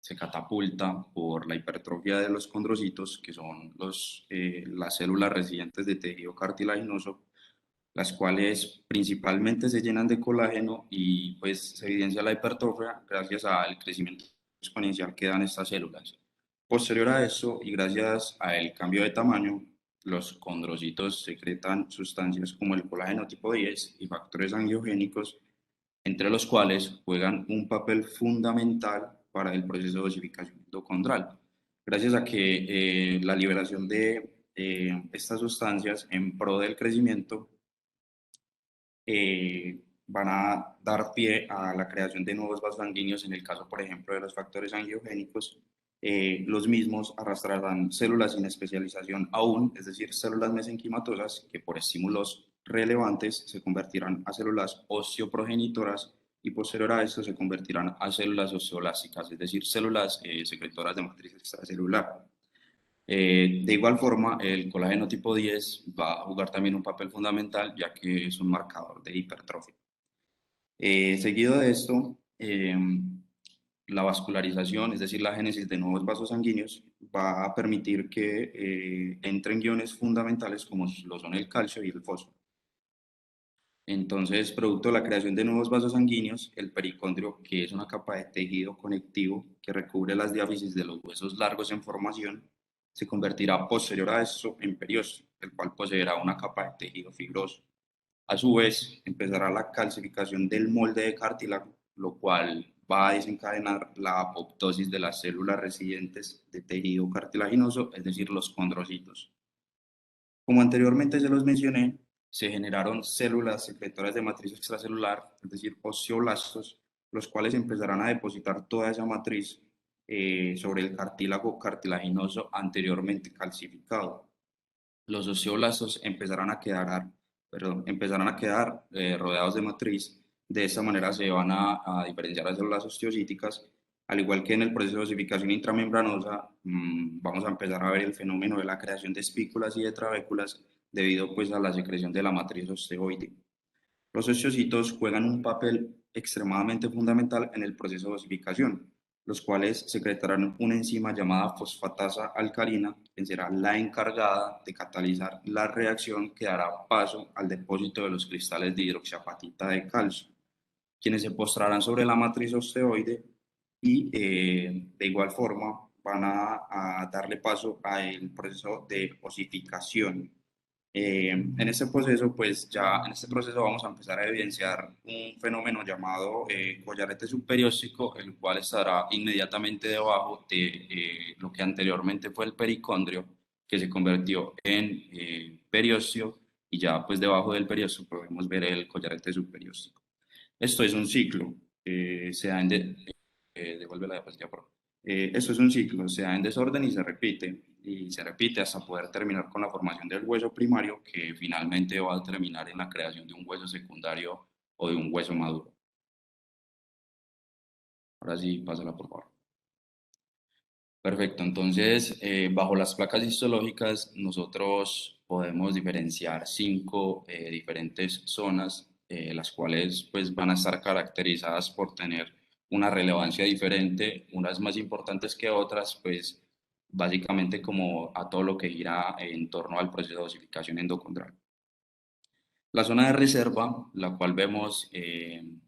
se catapulta por la hipertrofia de los condrocitos, que son las células residentes de tejido cartilaginoso, las cuales principalmente se llenan de colágeno y pues se evidencia la hipertrofia gracias al crecimiento exponencial que dan estas células. Posterior a eso, y gracias al cambio de tamaño, los condrocitos secretan sustancias como el colágeno tipo 10 y factores angiogénicos, entre los cuales juegan un papel fundamental para el proceso de osificación endocondral, gracias a que la liberación de estas sustancias en pro del crecimiento van a dar pie a la creación de nuevos vasos sanguíneos. En el caso, por ejemplo, de los factores angiogénicos, los mismos arrastrarán células sin especialización aún, es decir, células mesenquimatosas que por estímulos relevantes se convertirán a células osteoprogenitoras y posterior a esto se convertirán a células osteoblásticas, es decir, células secretoras de matriz extracelular. De igual forma, el colágeno tipo 10 va a jugar también un papel fundamental, ya que es un marcador de hipertrofia. Seguido de esto, la vascularización, es decir, la génesis de nuevos vasos sanguíneos, va a permitir que entren iones fundamentales como lo son el calcio y el fósforo. Entonces, producto de la creación de nuevos vasos sanguíneos, el pericondrio, que es una capa de tejido conectivo que recubre las diáfisis de los huesos largos en formación, se convertirá posterior a esto en periósteo, el cual poseerá una capa de tejido fibroso. A su vez, empezará la calcificación del molde de cartílago, lo cual va a desencadenar la apoptosis de las células residentes de tejido cartilaginoso, es decir, los condrocitos. Como anteriormente se los mencioné, se generaron células secretoras de matriz extracelular, es decir, osteoblastos, los cuales empezarán a depositar toda esa matriz sobre el cartílago cartilaginoso anteriormente calcificado. Los osteoblastos empezarán a quedar rodeados de matriz. De esta manera se van a diferenciar las células osteocíticas. Al igual que en el proceso de osificación intramembranosa, vamos a empezar a ver el fenómeno de la creación de espículas y de trabéculas debido pues a la secreción de la matriz osteoide. Los osteocitos juegan un papel extremadamente fundamental en el proceso de osificación, los cuales secretarán una enzima llamada fosfatasa alcalina, que será la encargada de catalizar la reacción que dará paso al depósito de los cristales de hidroxiapatita de calcio, quienes se postrarán sobre la matriz osteoide y de igual forma van a darle paso al proceso de osificación. En este proceso, vamos a empezar a evidenciar un fenómeno llamado collarete subperióstico, el cual estará inmediatamente debajo de lo que anteriormente fue el pericondrio, que se convirtió en periósteo, y ya pues debajo del periósteo podemos ver el collarete subperióstico. Esto es un ciclo, se da devuelve la diapositiva, por favor. Esto es un ciclo, se da en desorden y se repite hasta poder terminar con la formación del hueso primario, que finalmente va a terminar en la creación de un hueso secundario o de un hueso maduro. Ahora sí, pásala por favor. Perfecto, entonces bajo las placas histológicas nosotros podemos diferenciar 5 diferentes zonas, las cuales pues van a estar caracterizadas por tener una relevancia diferente, unas más importantes que otras, pues básicamente como a todo lo que gira en torno al proceso de osificación endocondral. La zona de reserva, la cual vemos en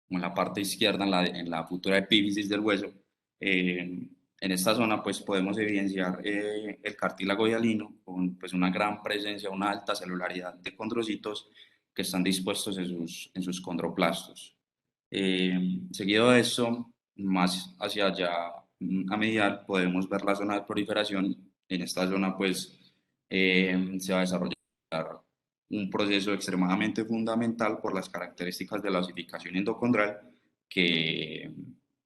la parte izquierda, en la futura epífisis del hueso, En esta zona pues podemos evidenciar el cartílago hialino con pues una gran presencia, una alta celularidad de condrocitos que están dispuestos en sus condroplastos. Seguido de eso, más hacia allá a medial, podemos ver la zona de proliferación. En esta zona pues se va a desarrollar un proceso extremadamente fundamental por las características de la osificación endocondral que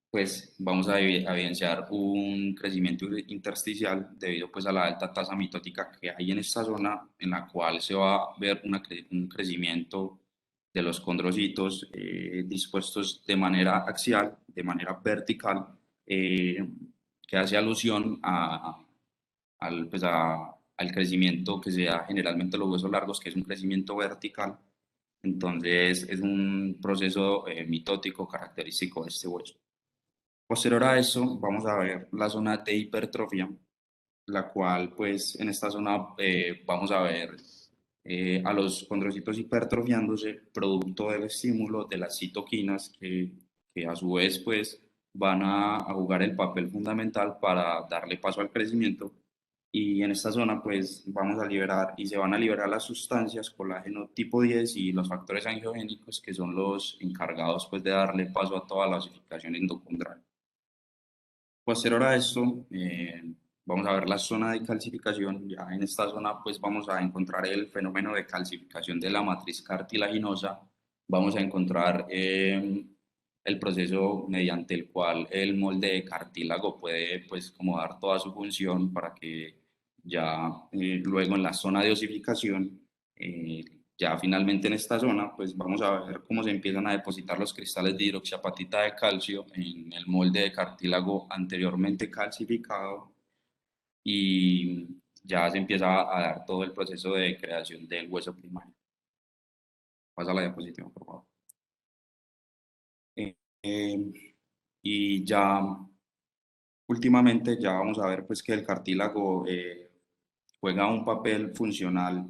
pues vamos a evidenciar un crecimiento intersticial debido pues a la alta tasa mitótica que hay en esta zona, en la cual se va a ver un crecimiento de los condrocitos dispuestos de manera axial, de manera vertical, que hace alusión al crecimiento que se da generalmente en los huesos largos, que es un crecimiento vertical. Entonces es un proceso mitótico característico de este hueso. Posterior a eso, vamos a ver la zona de hipertrofia, la cual pues en esta zona vamos a ver a los condrocitos hipertrofiándose producto del estímulo de las citoquinas que a su vez pues van a jugar el papel fundamental para darle paso al crecimiento. Y en esta zona pues vamos a liberar y se van a liberar las sustancias colágeno tipo 10 y los factores angiogénicos que son los encargados pues de darle paso a toda la osificación endocondral. Posterior a esto, vamos a ver la zona de calcificación. Ya en esta zona, pues vamos a encontrar el fenómeno de calcificación de la matriz cartilaginosa. Vamos a encontrar el proceso mediante el cual el molde de cartílago puede, pues, como dar toda su función para que ya luego en la zona de osificación ya finalmente en esta zona, pues vamos a ver cómo se empiezan a depositar los cristales de hidroxiapatita de calcio en el molde de cartílago anteriormente calcificado y ya se empieza a dar todo el proceso de creación del hueso primario. Pasa la diapositiva, por favor. Eh, y ya últimamente ya vamos a ver pues que el cartílago juega un papel funcional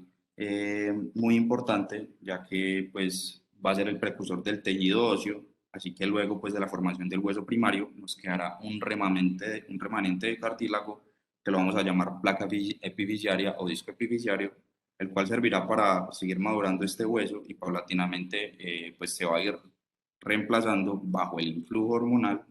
muy importante, ya que pues va a ser el precursor del tejido óseo, así que luego pues de la formación del hueso primario nos quedará un remanente de cartílago que lo vamos a llamar placa epifisiaria o disco epifisiario, el cual servirá para seguir madurando este hueso y paulatinamente pues se va a ir reemplazando bajo el influjo hormonal,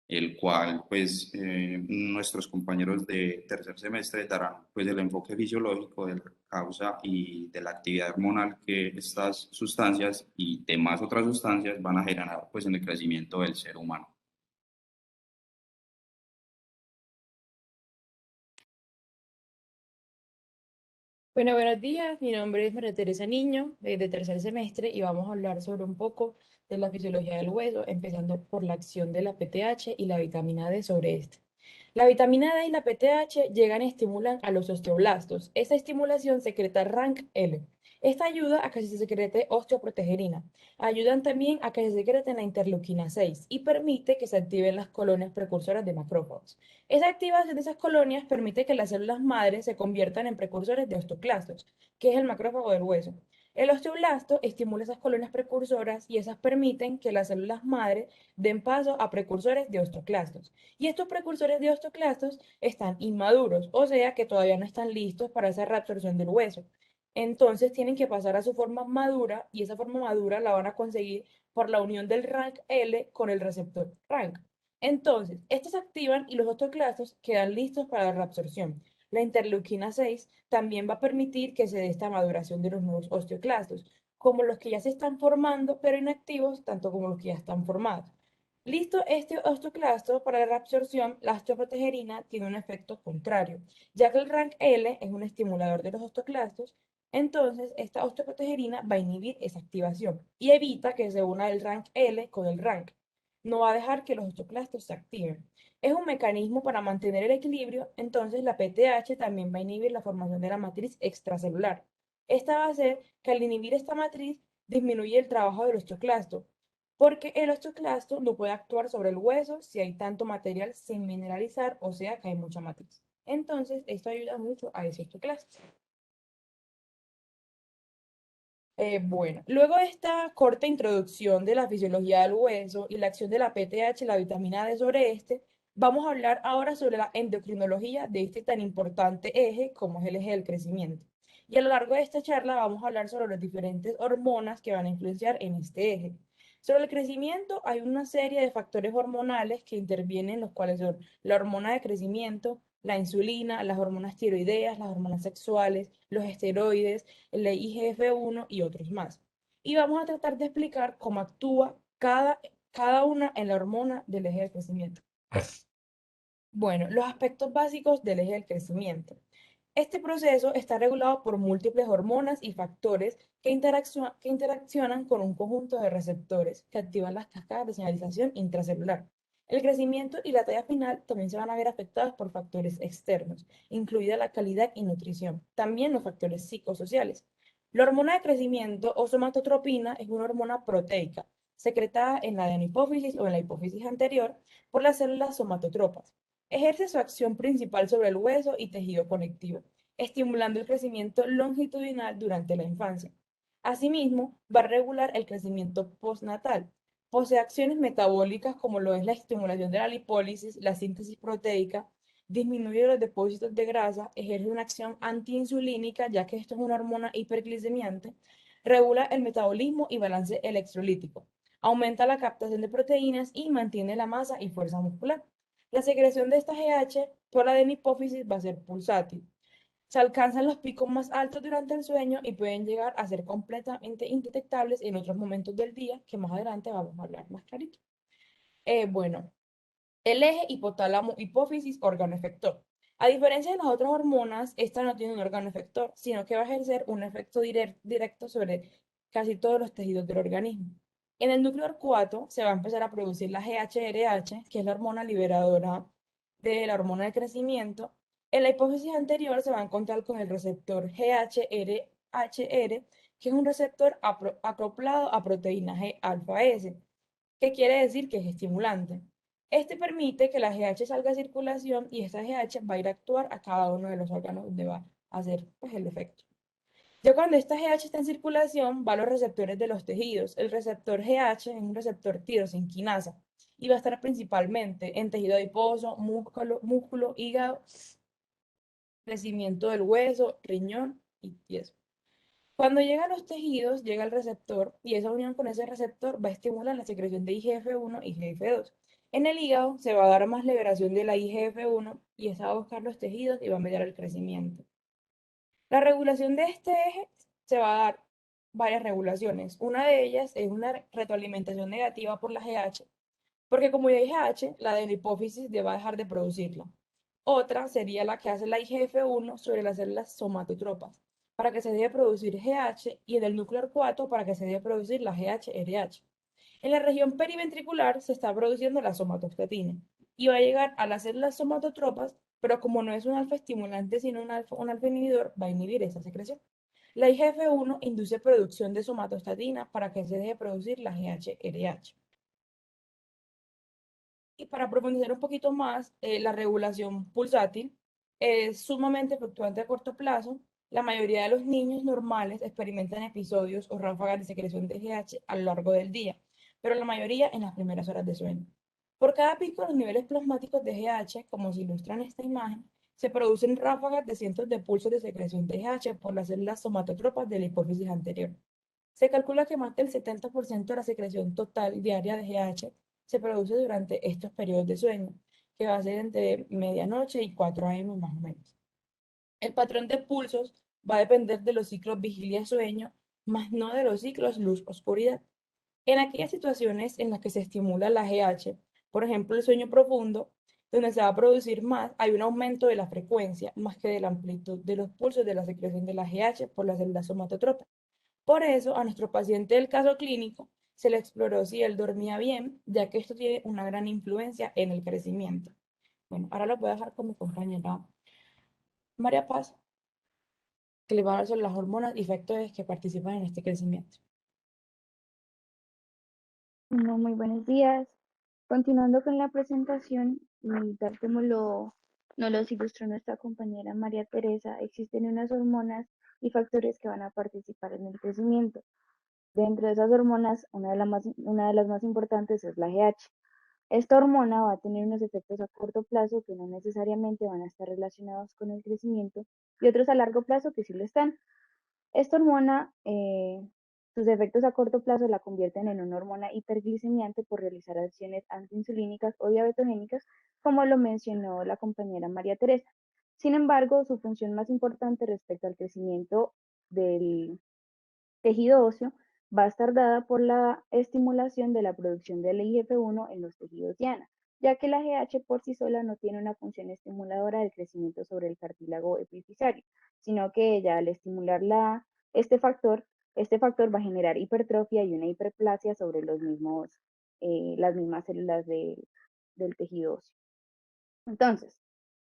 el cual pues nuestros compañeros de tercer semestre darán pues el enfoque fisiológico de la causa y de la actividad hormonal que estas sustancias y demás otras sustancias van a generar pues en el crecimiento del ser humano. Bueno, buenos días. Mi nombre es María Teresa Niño, de tercer semestre, y vamos a hablar sobre un poco de la fisiología del hueso, empezando por la acción de la PTH y la vitamina D sobre este. La vitamina D y la PTH llegan y estimulan a los osteoblastos. Esa estimulación secreta RANKL. Esta ayuda a que se secrete osteoprotegerina. Ayudan también a que se secrete la interleuquina 6 y permite que se activen las colonias precursoras de macrófagos. Esa activación de esas colonias permite que las células madres se conviertan en precursores de osteoclastos, que es el macrófago del hueso. El osteoblasto estimula esas colonias precursoras y esas permiten que las células madre den paso a precursores de osteoclastos. Y estos precursores de osteoclastos están inmaduros, o sea que todavía no están listos para esa reabsorción del hueso. Entonces tienen que pasar a su forma madura y esa forma madura la van a conseguir por la unión del RANKL con el receptor RANK. Entonces, estos se activan y los osteoclastos quedan listos para la reabsorción. La interleuquina 6 también va a permitir que se dé esta maduración de los nuevos osteoclastos, como los que ya se están formando pero inactivos, tanto como los que ya están formados. Listo este osteoclasto para la reabsorción, la osteoprotegerina tiene un efecto contrario, ya que el RANKL es un estimulador de los osteoclastos, entonces esta osteoprotegerina va a inhibir esa activación y evita que se una el RANKL con el RANK. No va a dejar que los osteoclastos se activen. Es un mecanismo para mantener el equilibrio, entonces la PTH también va a inhibir la formación de la matriz extracelular. Esta va a hacer que al inhibir esta matriz disminuye el trabajo del osteoclasto, porque el osteoclasto no puede actuar sobre el hueso si hay tanto material sin mineralizar, o sea que hay mucha matriz. Entonces, esto ayuda mucho a ese osteoclasto. Bueno, luego de esta corta introducción de la fisiología del hueso y la acción de la PTH y la vitamina D sobre este, Vamos a hablar ahora sobre la endocrinología de este tan importante eje como es el eje del crecimiento. Y a lo largo de esta charla vamos a hablar sobre las diferentes hormonas que van a influenciar en este eje. Sobre el crecimiento hay una serie de factores hormonales que intervienen, los cuales son la hormona de crecimiento, la insulina, las hormonas tiroideas, las hormonas sexuales, los esteroides, el IGF-1 y otros más. Y vamos a tratar de explicar cómo actúa cada una en la hormona del eje del crecimiento. Bueno, los aspectos básicos del eje del crecimiento. Este proceso está regulado por múltiples hormonas y factores que interaccionan con un conjunto de receptores que activan las cascadas de señalización intracelular. El crecimiento y la talla final también se van a ver afectados por factores externos, incluida la calidad y nutrición. También los factores psicosociales. La hormona de crecimiento o somatotropina es una hormona proteica, secretada en la adenohipófisis o en la hipófisis anterior por las células somatotropas. Ejerce su acción principal sobre el hueso y tejido conectivo, estimulando el crecimiento longitudinal durante la infancia. Asimismo, va a regular el crecimiento postnatal. Posee acciones metabólicas como lo es la estimulación de la lipólisis, la síntesis proteica, disminuye los depósitos de grasa, ejerce una acción antiinsulínica, ya que esto es una hormona hiperglicemiante, regula el metabolismo y balance electrolítico, aumenta la captación de proteínas y mantiene la masa y fuerza muscular. La secreción de esta GH por la adenohipófisis va a ser pulsátil. Se alcanzan los picos más altos durante el sueño y pueden llegar a ser completamente indetectables en otros momentos del día, que más adelante vamos a hablar más clarito. Bueno, el eje hipotálamo-hipófisis órgano efector. A diferencia de las otras hormonas, esta no tiene un órgano efector, sino que va a ejercer un efecto directo sobre casi todos los tejidos del organismo. En el núcleo 4 se va a empezar a producir la GHRH, que es la hormona liberadora de la hormona de crecimiento. En la hipófisis anterior se va a encontrar con el receptor GHRHR, que es un receptor acoplado a proteína G alfa S, que quiere decir que es estimulante. Este permite que la GH salga a circulación y esta GH va a ir a actuar a cada uno de los órganos donde va a hacer pues, el efecto. Ya cuando esta GH está en circulación, va a los receptores de los tejidos. El receptor GH es un receptor tirosinquinasa y va a estar principalmente en tejido adiposo, músculo, hígado, crecimiento del hueso, riñón y eso. Cuando llega a los tejidos, llega el receptor y esa unión con ese receptor va a estimular la secreción de IGF-1 y IGF-2. En el hígado se va a dar más liberación de la IGF-1 y esa va a buscar los tejidos y va a mediar el crecimiento. La regulación de este eje se va a dar varias regulaciones. Una de ellas es una retroalimentación negativa por la GH, porque como ya hay GH, la de la hipófisis va a dejar de producirla. Otra sería la que hace la IGF-1 sobre las células somatotropas, para que se debe producir GH, y en el núcleo 4 para que se debe producir la GHRH. En la región periventricular se está produciendo la somatostatina y va a llegar a las células somatotropas, pero como no es un alfa estimulante sino un alfa inhibidor, va a inhibir esa secreción. La IGF-1 induce producción de somatostatina para que se deje de producir la GHRH. Y para profundizar un poquito más, la regulación pulsátil es sumamente fluctuante a corto plazo. La mayoría de los niños normales experimentan episodios o ráfagas de secreción de GH a lo largo del día, pero la mayoría en las primeras horas de sueño. Por cada pico, los niveles plasmáticos de GH, como se ilustra en esta imagen, se producen ráfagas de cientos de pulsos de secreción de GH por las células somatotropas de la hipófisis anterior. Se calcula que más del 70% de la secreción total diaria de GH se produce durante estos periodos de sueño, que va a ser entre medianoche y 4 a.m. más o menos. El patrón de pulsos va a depender de los ciclos vigilia-sueño, más no de los ciclos luz-oscuridad. En aquellas situaciones en las que se estimula la GH, por ejemplo el sueño profundo, donde se va a producir más, hay un aumento de la frecuencia más que de la amplitud de los pulsos de la secreción de la GH por las células somatotropas. Por eso, a nuestro paciente del caso clínico se le exploró si él dormía bien, ya que esto tiene una gran influencia en el crecimiento. Bueno, ahora lo voy a dejar con mi compañera María Paz, que le va a hablar sobre las hormonas y factores que participan en este crecimiento. No, muy buenos días. Continuando con la presentación, y tal como nos los ilustró nuestra compañera María Teresa, existen unas hormonas y factores que van a participar en el crecimiento. Dentro de esas hormonas, una de las más importantes es la GH. Esta hormona va a tener unos efectos a corto plazo que no necesariamente van a estar relacionados con el crecimiento y otros a largo plazo que sí lo están. Esta hormona, sus efectos a corto plazo la convierten en una hormona hiperglicemiante por realizar acciones antiinsulínicas o diabetogénicas, como lo mencionó la compañera María Teresa. Sin embargo, su función más importante respecto al crecimiento del tejido óseo va a estar dada por la estimulación de la producción del IGF-1 en los tejidos diana, ya que la GH por sí sola no tiene una función estimuladora del crecimiento sobre el cartílago epifisiario, sino que ella al estimular este factor, este factor va a generar hipertrofia y una hiperplasia sobre las mismas células del tejido óseo. Entonces,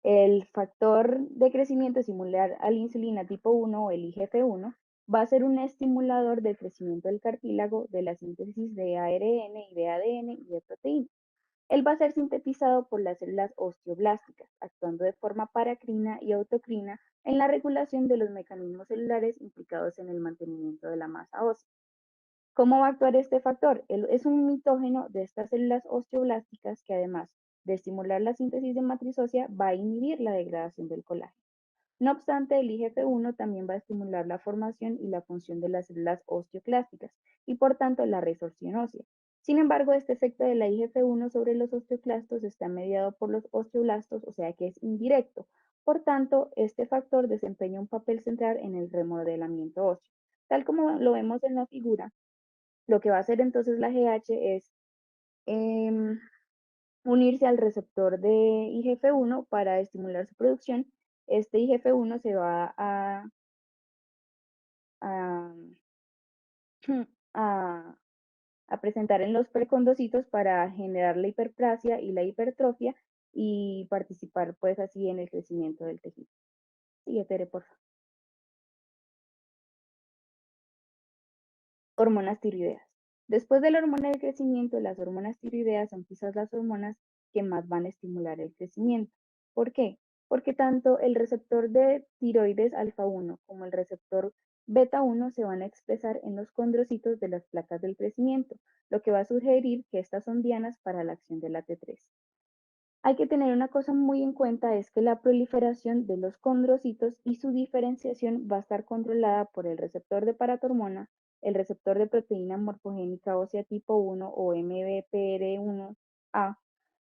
el factor de crecimiento similar a la insulina tipo 1 o el IGF-1 va a ser un estimulador del crecimiento del cartílago, de la síntesis de ARN y de ADN y de proteínas. Él va a ser sintetizado por las células osteoblásticas, actuando de forma paracrina y autocrina en la regulación de los mecanismos celulares implicados en el mantenimiento de la masa ósea. ¿Cómo va a actuar este factor? Él es un mitógeno de estas células osteoblásticas que además de estimular la síntesis de matriz ósea, va a inhibir la degradación del colágeno. No obstante, el IGF-1 también va a estimular la formación y la función de las células osteoclásticas y por tanto la resorción ósea. Sin embargo, este efecto de la IGF-1 sobre los osteoclastos está mediado por los osteoblastos, o sea que es indirecto. Por tanto, este factor desempeña un papel central en el remodelamiento óseo. Tal como lo vemos en la figura, lo que va a hacer entonces la GH es unirse al receptor de IGF-1 para estimular su producción. Este IGF-1 se va a, a, a presentar en los precondocitos para generar la hiperplasia y la hipertrofia y participar pues así en el crecimiento del tejido. Sigue, Tere, por favor. Hormonas tiroideas. Después de la hormona del crecimiento, las hormonas tiroideas son quizás las hormonas que más van a estimular el crecimiento. ¿Por qué? Porque tanto el receptor de tiroides alfa 1 como el receptor beta 1 se van a expresar en los condrocitos de las placas del crecimiento, lo que va a sugerir que estas son dianas para la acción de la T3. Hay que tener una cosa muy en cuenta, es que la proliferación de los condrocitos y su diferenciación va a estar controlada por el receptor de paratormona, el receptor de proteína morfogénica ósea tipo 1 o MBPR1A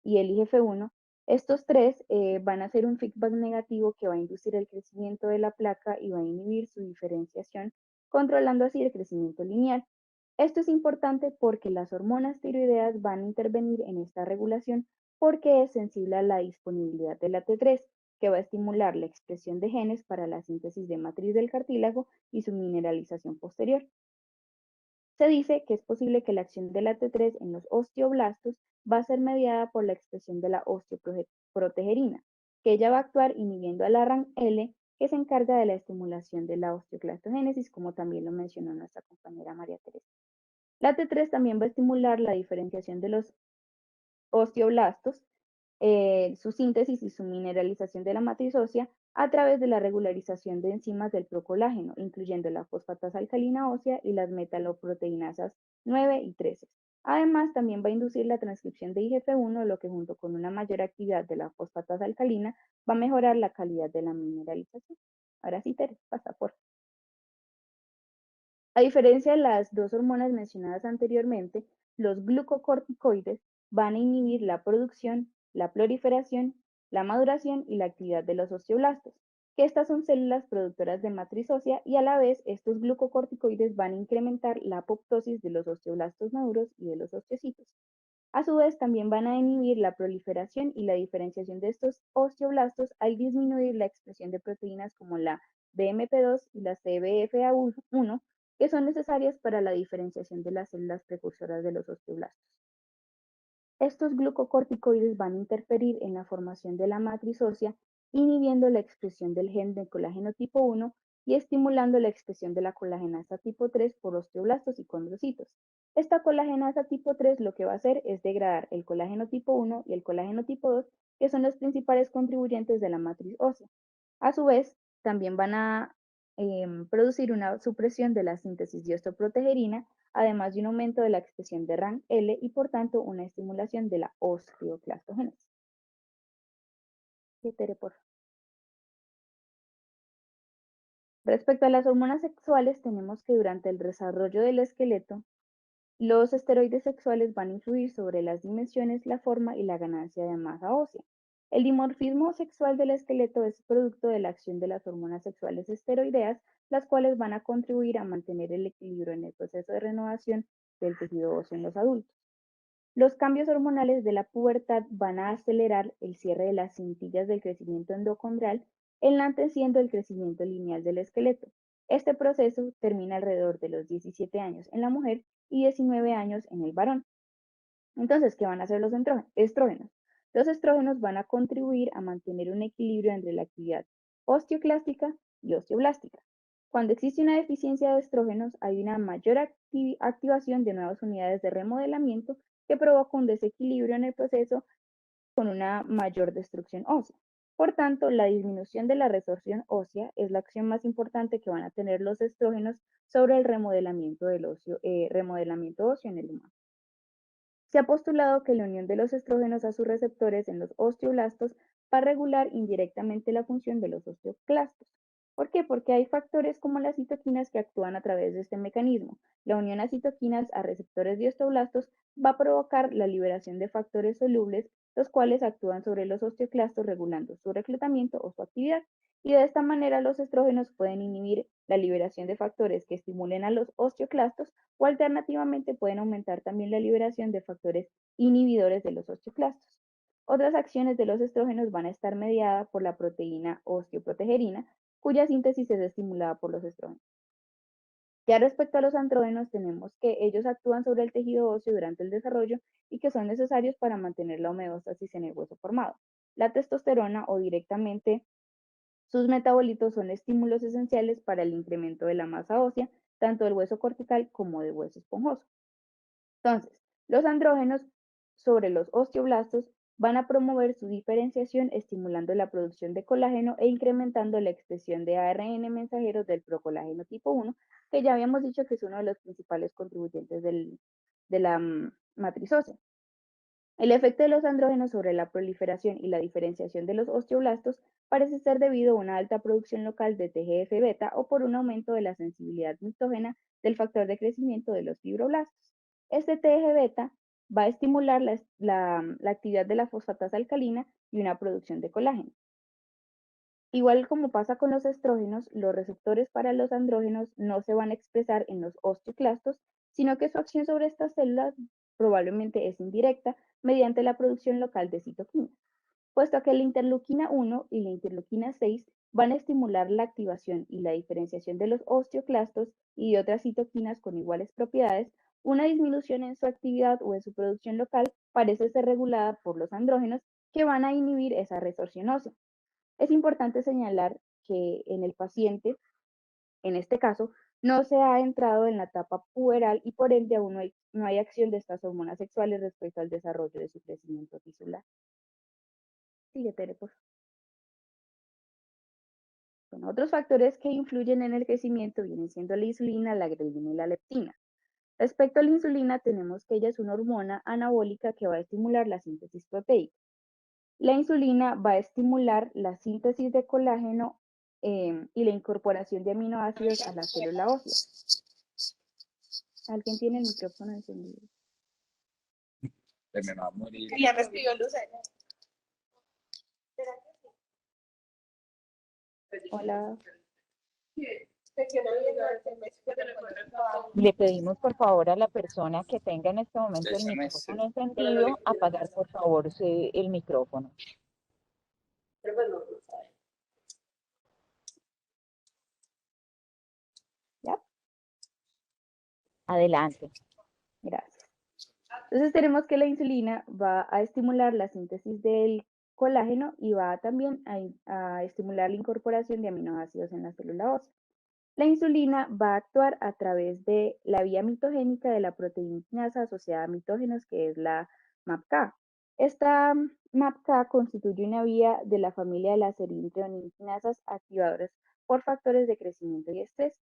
y el IGF-1. Estos tres van a hacer un feedback negativo que va a inducir el crecimiento de la placa y va a inhibir su diferenciación, controlando así el crecimiento lineal. Esto es importante porque las hormonas tiroideas van a intervenir en esta regulación porque es sensible a la disponibilidad de la T3, que va a estimular la expresión de genes para la síntesis de matriz del cartílago y su mineralización posterior. Se dice que es posible que la acción de la T3 en los osteoblastos va a ser mediada por la expresión de la osteoprotegerina, que ella va a actuar inhibiendo a la RAN-L, que se encarga de la estimulación de la osteoclastogénesis, como también lo mencionó nuestra compañera María Teresa. La T3 también va a estimular la diferenciación de los osteoblastos, su síntesis y su mineralización de la matriz ósea a través de la regularización de enzimas del procolágeno, incluyendo la fosfatasa alcalina ósea y las metaloproteinasas 9 y 13. Además, también va a inducir la transcripción de IGF-1, lo que junto con una mayor actividad de la fosfatasa alcalina va a mejorar la calidad de la mineralización. Ahora sí, Tere, pasa por. A diferencia de las dos hormonas mencionadas anteriormente, los glucocorticoides van a inhibir la producción, la proliferación, la maduración y la actividad de los osteoblastos, que estas son células productoras de matriz ósea y a la vez estos glucocorticoides van a incrementar la apoptosis de los osteoblastos maduros y de los osteocitos. A su vez, también van a inhibir la proliferación y la diferenciación de estos osteoblastos al disminuir la expresión de proteínas como la BMP2 y la CBFA1, que son necesarias para la diferenciación de las células precursoras de los osteoblastos. Estos glucocorticoides van a interferir en la formación de la matriz ósea, inhibiendo la expresión del gen de colágeno tipo 1 y estimulando la expresión de la colagenasa tipo 3 por osteoblastos y condrocitos. Esta colagenasa tipo 3 lo que va a hacer es degradar el colágeno tipo 1 y el colágeno tipo 2, que son los principales contribuyentes de la matriz ósea. A su vez, también van a producir una supresión de la síntesis de osteoprotegerina, además de un aumento de la expresión de RANL y por tanto una estimulación de la osteoclastogénesis. Respecto a las hormonas sexuales, tenemos que durante el desarrollo del esqueleto, los esteroides sexuales van a influir sobre las dimensiones, la forma y la ganancia de masa ósea. El dimorfismo sexual del esqueleto es producto de la acción de las hormonas sexuales esteroideas, las cuales van a contribuir a mantener el equilibrio en el proceso de renovación del tejido óseo en los adultos. Los cambios hormonales de la pubertad van a acelerar el cierre de las cintillas del crecimiento endocondral, enlenteciendo el crecimiento lineal del esqueleto. Este proceso termina alrededor de los 17 años en la mujer y 19 años en el varón. Entonces, ¿qué van a hacer los estrógenos? Los estrógenos van a contribuir a mantener un equilibrio entre la actividad osteoclástica y osteoblástica. Cuando existe una deficiencia de estrógenos, hay una mayor activación de nuevas unidades de remodelamiento que provoca un desequilibrio en el proceso con una mayor destrucción ósea. Por tanto, la disminución de la resorción ósea es la acción más importante que van a tener los estrógenos sobre el remodelamiento óseo en el humano. Se ha postulado que la unión de los estrógenos a sus receptores en los osteoblastos va a regular indirectamente la función de los osteoclastos. ¿Por qué? Porque hay factores como las citoquinas que actúan a través de este mecanismo. La unión a citoquinas a receptores de osteoblastos va a provocar la liberación de factores solubles, los cuales actúan sobre los osteoclastos regulando su reclutamiento o su actividad. Y de esta manera los estrógenos pueden inhibir la liberación de factores que estimulen a los osteoclastos o alternativamente pueden aumentar también la liberación de factores inhibidores de los osteoclastos. Otras acciones de los estrógenos van a estar mediadas por la proteína osteoprotegerina, cuya síntesis es estimulada por los estrógenos. Ya respecto a los andrógenos, tenemos que ellos actúan sobre el tejido óseo durante el desarrollo y que son necesarios para mantener la homeostasis en el hueso formado. La testosterona o directamente sus metabolitos son estímulos esenciales para el incremento de la masa ósea, tanto del hueso cortical como del hueso esponjoso. Entonces, los andrógenos sobre los osteoblastos van a promover su diferenciación estimulando la producción de colágeno e incrementando la expresión de ARN mensajeros del procolágeno tipo 1, que ya habíamos dicho que es uno de los principales contribuyentes de la matriz ósea. El efecto de los andrógenos sobre la proliferación y la diferenciación de los osteoblastos parece ser debido a una alta producción local de TGF-beta o por un aumento de la sensibilidad misógena del factor de crecimiento de los fibroblastos. Este TGF-beta va a estimular la actividad de la fosfatasa alcalina y una producción de colágeno. Igual como pasa con los estrógenos, los receptores para los andrógenos no se van a expresar en los osteoclastos, sino que su acción sobre estas células probablemente es indirecta mediante la producción local de citoquinas, puesto que la interleuquina 1 y la interleuquina 6 van a estimular la activación y la diferenciación de los osteoclastos y de otras citoquinas con iguales propiedades. Una disminución en su actividad o en su producción local parece ser regulada por los andrógenos que van a inhibir esa resorción ósea. Es importante señalar que en el paciente, en este caso, no se ha entrado en la etapa puberal y por ende aún no hay acción de estas hormonas sexuales respecto al desarrollo de su crecimiento tisular. Sigue, Tere, por favor. Bueno, otros factores que influyen en el crecimiento vienen siendo la insulina, la grelina y la leptina. Respecto a la insulina, tenemos que ella es una hormona anabólica que va a estimular la síntesis proteica. La insulina va a estimular la síntesis de colágeno y la incorporación de aminoácidos a la célula ósea. ¿Alguien tiene el micrófono encendido? Se me va a morir. Ya me escribió Lucena. Hola. Le pedimos por favor a la persona que tenga en este momento el micrófono encendido, apagar por favor el micrófono. ¿Ya? Adelante. Gracias. Entonces tenemos que la insulina va a estimular la síntesis del colágeno y va también a estimular la incorporación de aminoácidos en la célula ósea. La insulina va a actuar a través de la vía mitogénica de la proteína quinasa asociada a mitógenos, que es la MAPK. Esta MAPK constituye una vía de la familia de las serina-treonin quinasas activadoras por factores de crecimiento y estrés.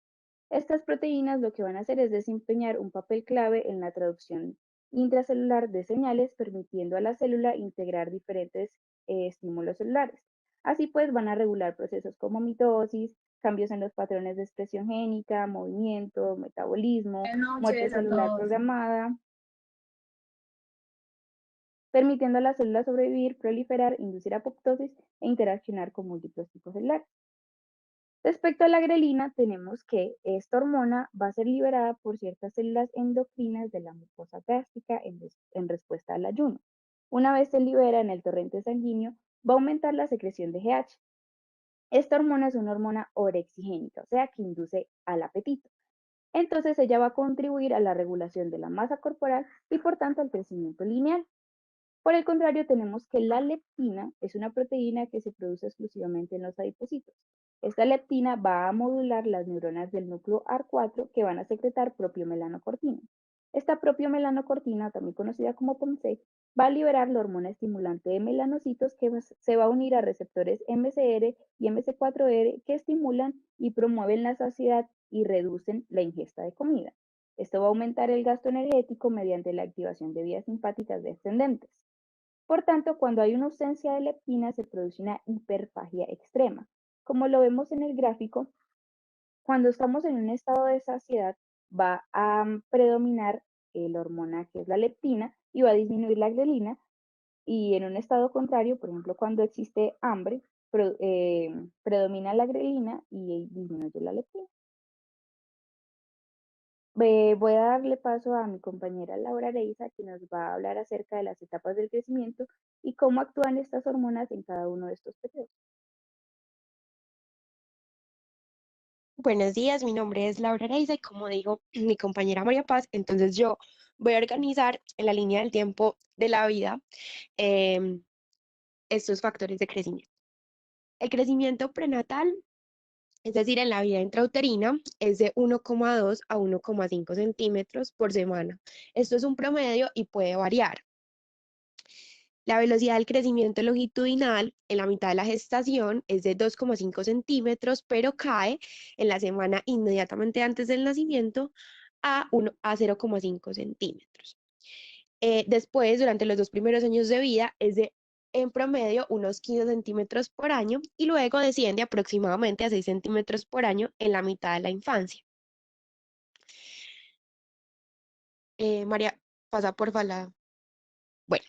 Estas proteínas lo que van a hacer es desempeñar un papel clave en la traducción intracelular de señales, permitiendo a la célula integrar diferentes estímulos celulares. Así pues, van a regular procesos como mitosis, cambios en los patrones de expresión génica, movimiento, metabolismo, Buenas muerte noches a celular todos. programada, permitiendo a la célula sobrevivir, proliferar, inducir apoptosis e interaccionar con múltiples tipos celulares. Respecto a la grelina, tenemos que esta hormona va a ser liberada por ciertas células endocrinas de la mucosa gástrica en respuesta al ayuno. Una vez se libera en el torrente sanguíneo, va a aumentar la secreción de GH. Esta hormona es una hormona orexigénica, o sea, que induce al apetito. Entonces ella va a contribuir a la regulación de la masa corporal y por tanto al crecimiento lineal. Por el contrario, tenemos que la leptina es una proteína que se produce exclusivamente en los adipocitos. Esta leptina va a modular las neuronas del núcleo AR4 que van a secretar propiomelaanocortina. Esta propiomelaanocortina, también conocida como POMC, va a liberar la hormona estimulante de melanocitos que se va a unir a receptores MCR y MC4R que estimulan y promueven la saciedad y reducen la ingesta de comida. Esto va a aumentar el gasto energético mediante la activación de vías simpáticas descendentes. Por tanto, cuando hay una ausencia de leptina se produce una hiperfagia extrema. Como lo vemos en el gráfico, cuando estamos en un estado de saciedad va a predominar la hormona que es la leptina y va a disminuir la grelina, y en un estado contrario, por ejemplo, cuando existe hambre, predomina la grelina y disminuye la leptina. Voy a darle paso a mi compañera Laura Areiza, que nos va a hablar acerca de las etapas del crecimiento y cómo actúan estas hormonas en cada uno de estos periodos. Buenos días, mi nombre es Laura Areiza y como dijo mi compañera María Paz, entonces yo voy a organizar en la línea del tiempo de la vida em, estos factores de crecimiento. El crecimiento prenatal, es decir, en la vida intrauterina, es de 1,2 a 1,5 centímetros por semana. Esto es un promedio y puede variar. La velocidad del crecimiento longitudinal en la mitad de la gestación es de 2,5 centímetros, pero cae en la semana inmediatamente antes del nacimiento a 0,5 centímetros. Después, durante los 2 primeros años de vida, es de en promedio unos 15 centímetros por año y luego desciende aproximadamente a 6 centímetros por año en la mitad de la infancia. María, pasa por favor. Bueno.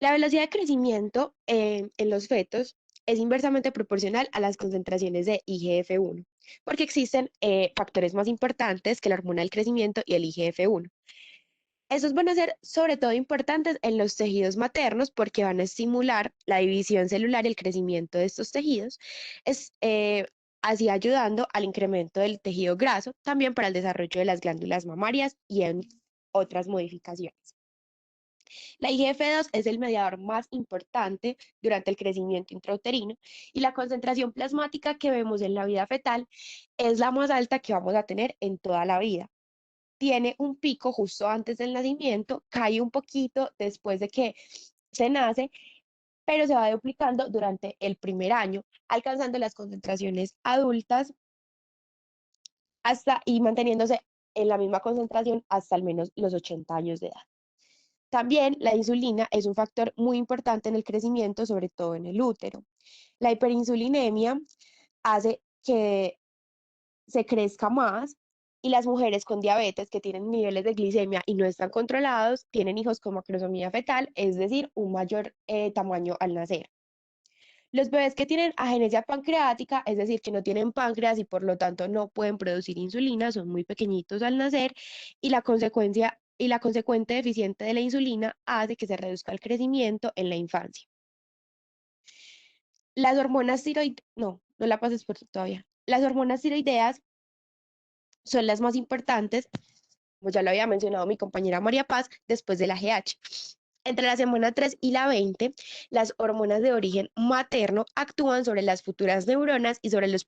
La velocidad de crecimiento en los fetos es inversamente proporcional a las concentraciones de IGF-1, porque existen factores más importantes que la hormona del crecimiento y el IGF-1. Estos van a ser sobre todo importantes en los tejidos maternos porque van a estimular la división celular y el crecimiento de estos tejidos, así ayudando al incremento del tejido graso, también para el desarrollo de las glándulas mamarias y en otras modificaciones. La IGF-2 es el mediador más importante durante el crecimiento intrauterino y la concentración plasmática que vemos en la vida fetal es la más alta que vamos a tener en toda la vida. Tiene un pico justo antes del nacimiento, cae un poquito después de que se nace, pero se va duplicando durante el primer año, alcanzando las concentraciones adultas y manteniéndose en la misma concentración hasta al menos los 80 años de edad. También la insulina es un factor muy importante en el crecimiento, sobre todo en el útero. La hiperinsulinemia hace que se crezca más y las mujeres con diabetes que tienen niveles de glicemia y no están controlados tienen hijos con macrosomía fetal, es decir, un mayor tamaño al nacer. Los bebés que tienen agenesia pancreática, es decir, que no tienen páncreas y por lo tanto no pueden producir insulina, son muy pequeñitos al nacer y la consecuente deficiente de la insulina hace que se reduzca el crecimiento en la infancia. Las hormonas tiroideas, no la pases por todavía. Las hormonas tiroideas son las más importantes, como ya lo había mencionado mi compañera María Paz, después de la GH. Entre la semana 3 y la 20, las hormonas de origen materno actúan sobre las futuras neuronas y sobre los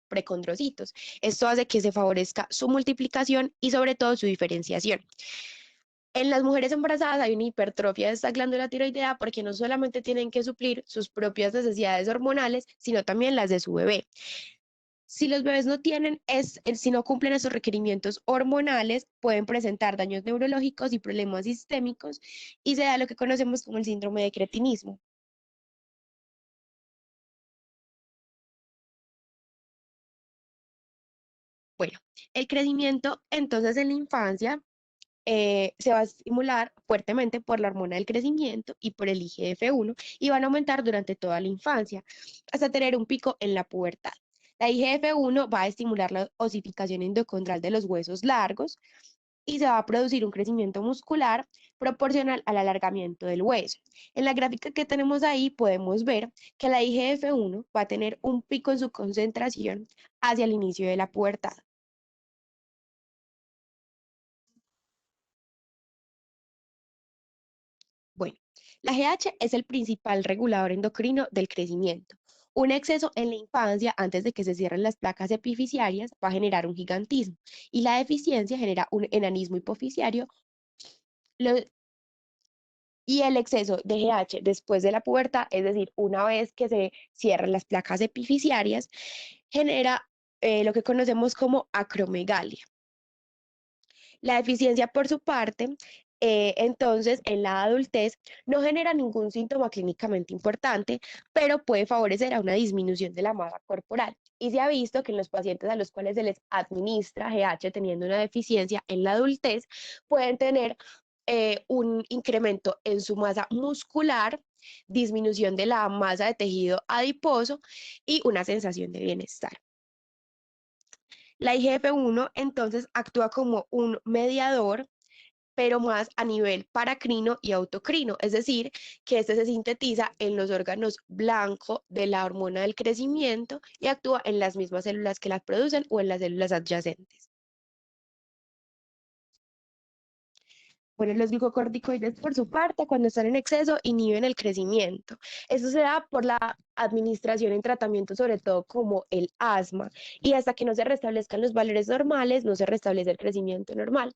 precondrocitos. Esto hace que se favorezca su multiplicación y sobre todo su diferenciación. En las mujeres embarazadas hay una hipertrofia de esta glándula tiroidea porque no solamente tienen que suplir sus propias necesidades hormonales, sino también las de su bebé. Si los bebés no tienen, si no cumplen esos requerimientos hormonales, pueden presentar daños neurológicos y problemas sistémicos y se da lo que conocemos como el síndrome de cretinismo. Bueno, el crecimiento entonces en la infancia se va a estimular fuertemente por la hormona del crecimiento y por el IGF-1 y van a aumentar durante toda la infancia hasta tener un pico en la pubertad. La IGF-1 va a estimular la osificación endocondral de los huesos largos y se va a producir un crecimiento muscular proporcional al alargamiento del hueso. En la gráfica que tenemos ahí podemos ver que la IGF-1 va a tener un pico en su concentración hacia el inicio de la pubertad. Bueno, la GH es el principal regulador endocrino del crecimiento. Un exceso en la infancia, antes de que se cierren las placas epifisiarias, va a generar un gigantismo y la deficiencia genera un enanismo hipofisiario. Y el exceso de GH después de la pubertad, es decir, una vez que se cierran las placas epifisiarias, genera lo que conocemos como acromegalia. La deficiencia, por su parte, entonces en la adultez no genera ningún síntoma clínicamente importante, pero puede favorecer a una disminución de la masa corporal. Y se ha visto que en los pacientes a los cuales se les administra GH teniendo una deficiencia en la adultez, pueden tener un incremento en su masa muscular, disminución de la masa de tejido adiposo y una sensación de bienestar. La IGF-1 entonces actúa como un mediador, pero más a nivel paracrino y autocrino, es decir, que este se sintetiza en los órganos blanco de la hormona del crecimiento y actúa en las mismas células que las producen o en las células adyacentes. Bueno, los glucocorticoides, por su parte, cuando están en exceso, inhiben el crecimiento. Eso se da por la administración en tratamientos, sobre todo como el asma, y hasta que no se restablezcan los valores normales, no se restablece el crecimiento normal.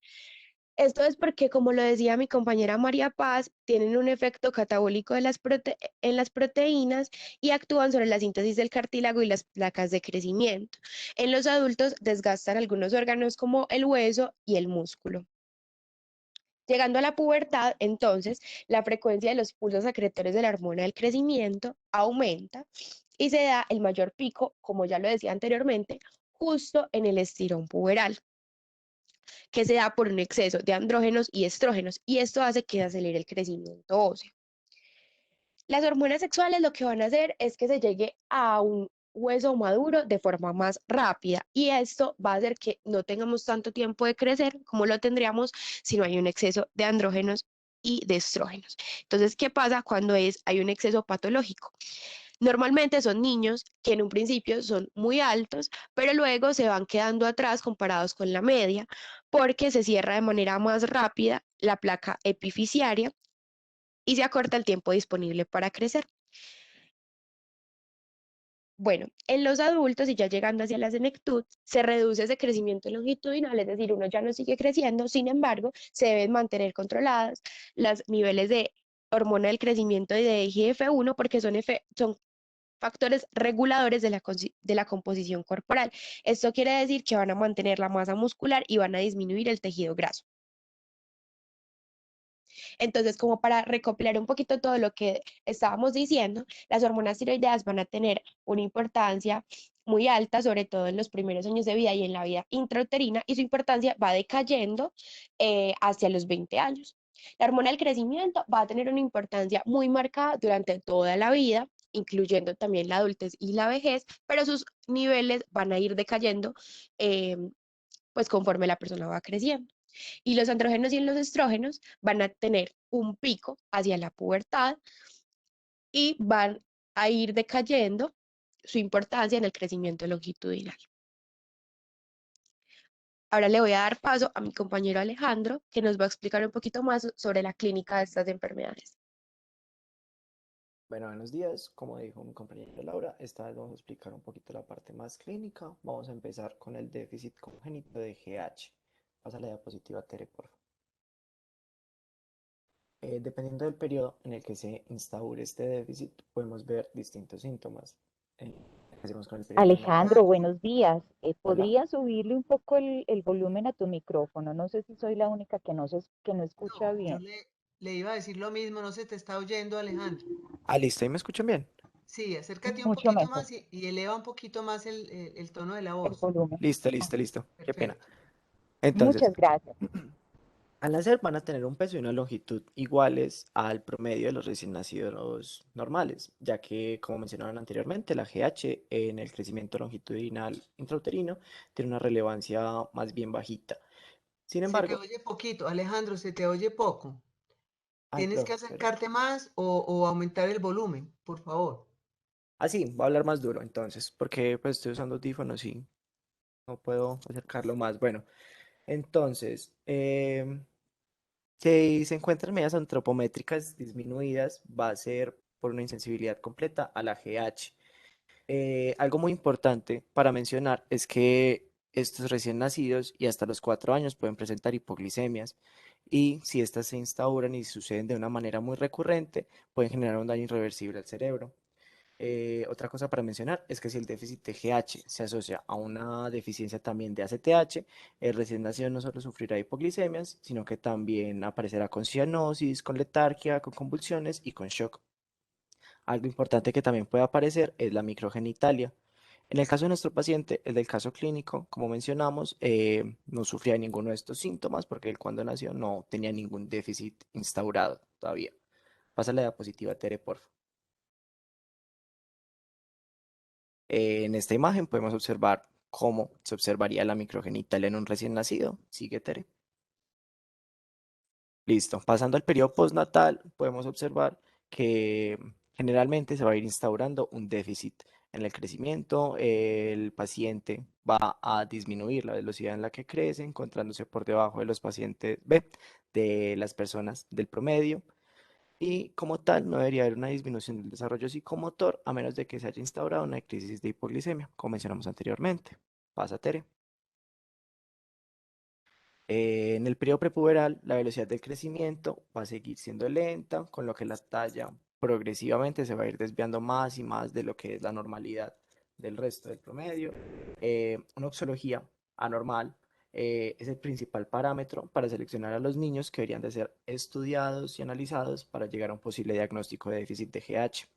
Esto es porque, como lo decía mi compañera María Paz, tienen un efecto catabólico en las proteínas y actúan sobre la síntesis del cartílago y las placas de crecimiento. En los adultos desgastan algunos órganos como el hueso y el músculo. Llegando a la pubertad, entonces, la frecuencia de los pulsos secretores de la hormona del crecimiento aumenta y se da el mayor pico, como ya lo decía anteriormente, justo en el estirón puberal, que se da por un exceso de andrógenos y estrógenos, y esto hace que acelere el crecimiento óseo. Las hormonas sexuales lo que van a hacer es que se llegue a un hueso maduro de forma más rápida y esto va a hacer que no tengamos tanto tiempo de crecer como lo tendríamos si no hay un exceso de andrógenos y de estrógenos. Entonces, ¿qué pasa cuando hay un exceso patológico? Normalmente son niños que en un principio son muy altos, pero luego se van quedando atrás comparados con la media porque se cierra de manera más rápida la placa epifisiaria y se acorta el tiempo disponible para crecer. Bueno, en los adultos y ya llegando hacia la senectud, se reduce ese crecimiento longitudinal, es decir, uno ya no sigue creciendo, sin embargo, se deben mantener controlados los niveles de hormona del crecimiento y de IGF-1 porque son factores reguladores de de la composición corporal. Esto quiere decir que van a mantener la masa muscular y van a disminuir el tejido graso. Entonces, como para recopilar un poquito todo lo que estábamos diciendo, las hormonas tiroideas van a tener una importancia muy alta, sobre todo en los primeros años de vida y en la vida intrauterina, y su importancia va decayendo hacia los 20 años. La hormona del crecimiento va a tener una importancia muy marcada durante toda la vida, incluyendo también la adultez y la vejez, pero sus niveles van a ir decayendo eh, pues conforme la persona va creciendo. Y los andrógenos y los estrógenos van a tener un pico hacia la pubertad y van a ir decayendo su importancia en el crecimiento longitudinal. Ahora le voy a dar paso a mi compañero Alejandro, que nos va a explicar un poquito más sobre la clínica de estas enfermedades. Bueno, buenos días. Como dijo mi compañera Laura, esta vez vamos a explicar un poquito la parte más clínica. Vamos a empezar con el déficit congénito de GH. Pasa la diapositiva, Tere, por favor. Dependiendo del periodo en el que se instaure este déficit, podemos ver distintos síntomas. Eh, Empecemos con el periodo prenatal. Alejandro, buenos días. Hola. ¿Podrías subirle un poco el volumen a tu micrófono? No sé si soy la única que que no escucha No, yo bien. le iba a decir lo mismo, no se te está oyendo, Alejandro. Ah, listo, ¿ahí me escuchan bien? Sí, acércate un Mucho poquito mejor más y eleva un poquito más el tono de la el voz. volumen. Listo, Ok, listo, listo. Qué pena. Perfecto. Entonces, muchas gracias. al nacer van a tener un peso y una longitud iguales al promedio de los recién nacidos normales, ya que, como mencionaron anteriormente, la GH en el crecimiento longitudinal intrauterino tiene una relevancia más bien bajita. Sin Se te embargo, oye poquito, Alejandro, se te oye poco. ay, Tienes que profe, pero acercarte más o aumentar el volumen, por favor. así, voy a hablar más duro entonces, porque pues estoy usando audífonos y no puedo acercarlo más. Bueno, entonces, si se encuentran medidas antropométricas disminuidas, va a ser por una insensibilidad completa a la GH. Algo muy importante para mencionar es que estos recién nacidos y hasta los 4 años pueden presentar hipoglicemias y si estas se instauran y suceden de una manera muy recurrente, pueden generar un daño irreversible al cerebro. Otra cosa para mencionar es que si el déficit de GH se asocia a una deficiencia también de ACTH, el recién nacido no solo sufrirá hipoglicemias, sino que también aparecerá con cianosis, con letargia, con convulsiones y con shock. Algo importante que también puede aparecer es la microgenitalia. En el caso de nuestro paciente, el del caso clínico, como mencionamos, no sufría ninguno de estos síntomas porque él cuando nació no tenía ningún déficit instaurado todavía. Pasa la diapositiva, Tere, por favor. En esta imagen podemos observar cómo se observaría la microgenitalia en un recién nacido. Sigue, Tere. Listo. Pasando al periodo postnatal, podemos observar que generalmente se va a ir instaurando un déficit en el crecimiento. El paciente va a disminuir la velocidad en la que crece, encontrándose por debajo de los pacientes B, de las personas del promedio. Y como tal, no debería haber una disminución del desarrollo psicomotor a menos de que se haya instaurado una crisis de hipoglicemia, como mencionamos anteriormente. Pasa, Tere. En el periodo prepuberal, la velocidad del crecimiento va a seguir siendo lenta, con lo que la talla progresivamente se va a ir desviando más y más de lo que es la normalidad del resto del promedio. Una oxología anormal es el principal parámetro para seleccionar a los niños que deberían de ser estudiados y analizados para llegar a un posible diagnóstico de déficit de GH.